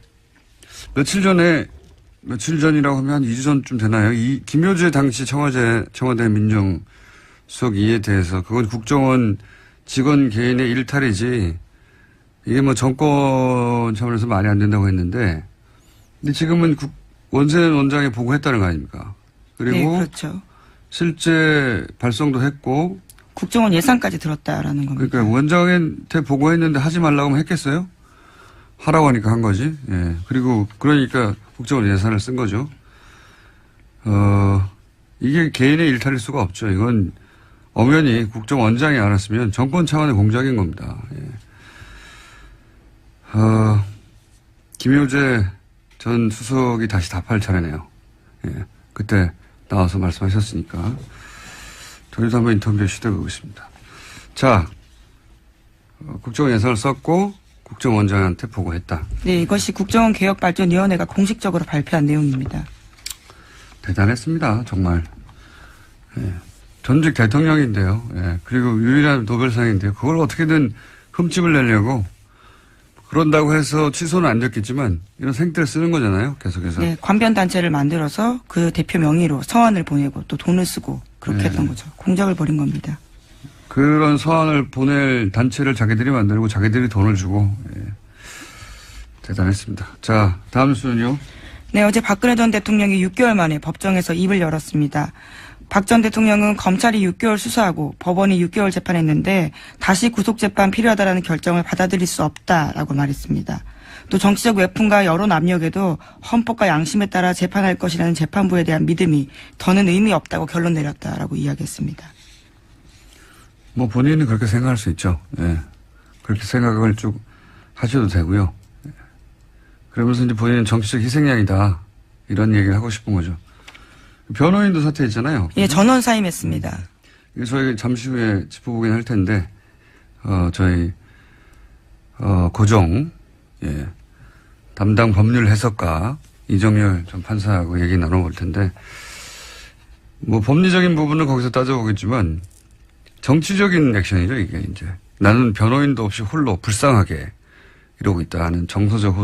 며칠 전이라고 하면 한 2주 전쯤 되나요? 이 김효재 당시 청와대 민정수석 이에 대해서 그건 국정원 직원 개인의 일탈이지 이게 정권 차원에서 말이 안 된다고 했는데 근데 지금은 원세훈 원장이 보고했다는 거 아닙니까? 그리고 네, 그렇죠. 실제 발송도 했고 국정원 예산까지 들었다라는 겁니다. 그러니까 원장한테 보고했는데 하지 말라고 하면 했겠어요? 하라고 하니까 한 거지. 예. 그리고 그러니까 국정원 예산을 쓴 거죠. 이게 개인의 일탈일 수가 없죠. 이건 엄연히 국정원장이 알았으면 정권 차원의 공작인 겁니다. 예. 김효재 전 수석이 다시 답할 차례네요. 예. 그때 나와서 말씀하셨으니까. 저희도 한번 인터뷰에 시도해보고 있습니다. 자, 국정원 예산을 썼고 국정원장한테 보고했다. 네, 이것이 국정원 개혁발전위원회가 공식적으로 발표한 내용입니다. 대단했습니다. 정말. 예. 전직 대통령인데요. 예. 그리고 유일한 노벨상인데요. 그걸 어떻게든 흠집을 내려고 그런다고 해서 취소는 안 됐겠지만 이런 생떼를 쓰는 거잖아요. 계속해서. 네, 관변단체를 만들어서 그 대표 명의로 서한을 보내고 또 돈을 쓰고 그렇게 했던 거죠. 공작을 벌인 겁니다. 그런 서한을 보낼 단체를 자기들이 만들고 자기들이 돈을 주고 대단했습니다. 자, 다음 뉴스는요. 네, 어제 박근혜 전 대통령이 6개월 만에 법정에서 입을 열었습니다. 박 전 대통령은 검찰이 6개월 수사하고 법원이 6개월 재판했는데 다시 구속재판 필요하다라는 결정을 받아들일 수 없다라고 말했습니다. 또 정치적 외풍과 여론 압력에도 헌법과 양심에 따라 재판할 것이라는 재판부에 대한 믿음이 더는 의미 없다고 결론 내렸다라고 이야기했습니다. 본인은 그렇게 생각할 수 있죠. 예. 그렇게 생각을 쭉 하셔도 되고요. 예. 그러면서 이제 본인은 정치적 희생양이다. 이런 얘기를 하고 싶은 거죠. 변호인도 사퇴했잖아요. 예, 전원 사임했습니다. 이거 저희 잠시 후에 짚어보긴 할 텐데, 저희, 고정, 예. 담당 법률 해석가 이정열 전 판사하고 얘기 나눠볼 텐데, 법리적인 부분은 거기서 따져보겠지만, 정치적인 액션이죠, 이게 이제. 나는 변호인도 없이 홀로 불쌍하게 이러고 있다 하는 정서적 호소.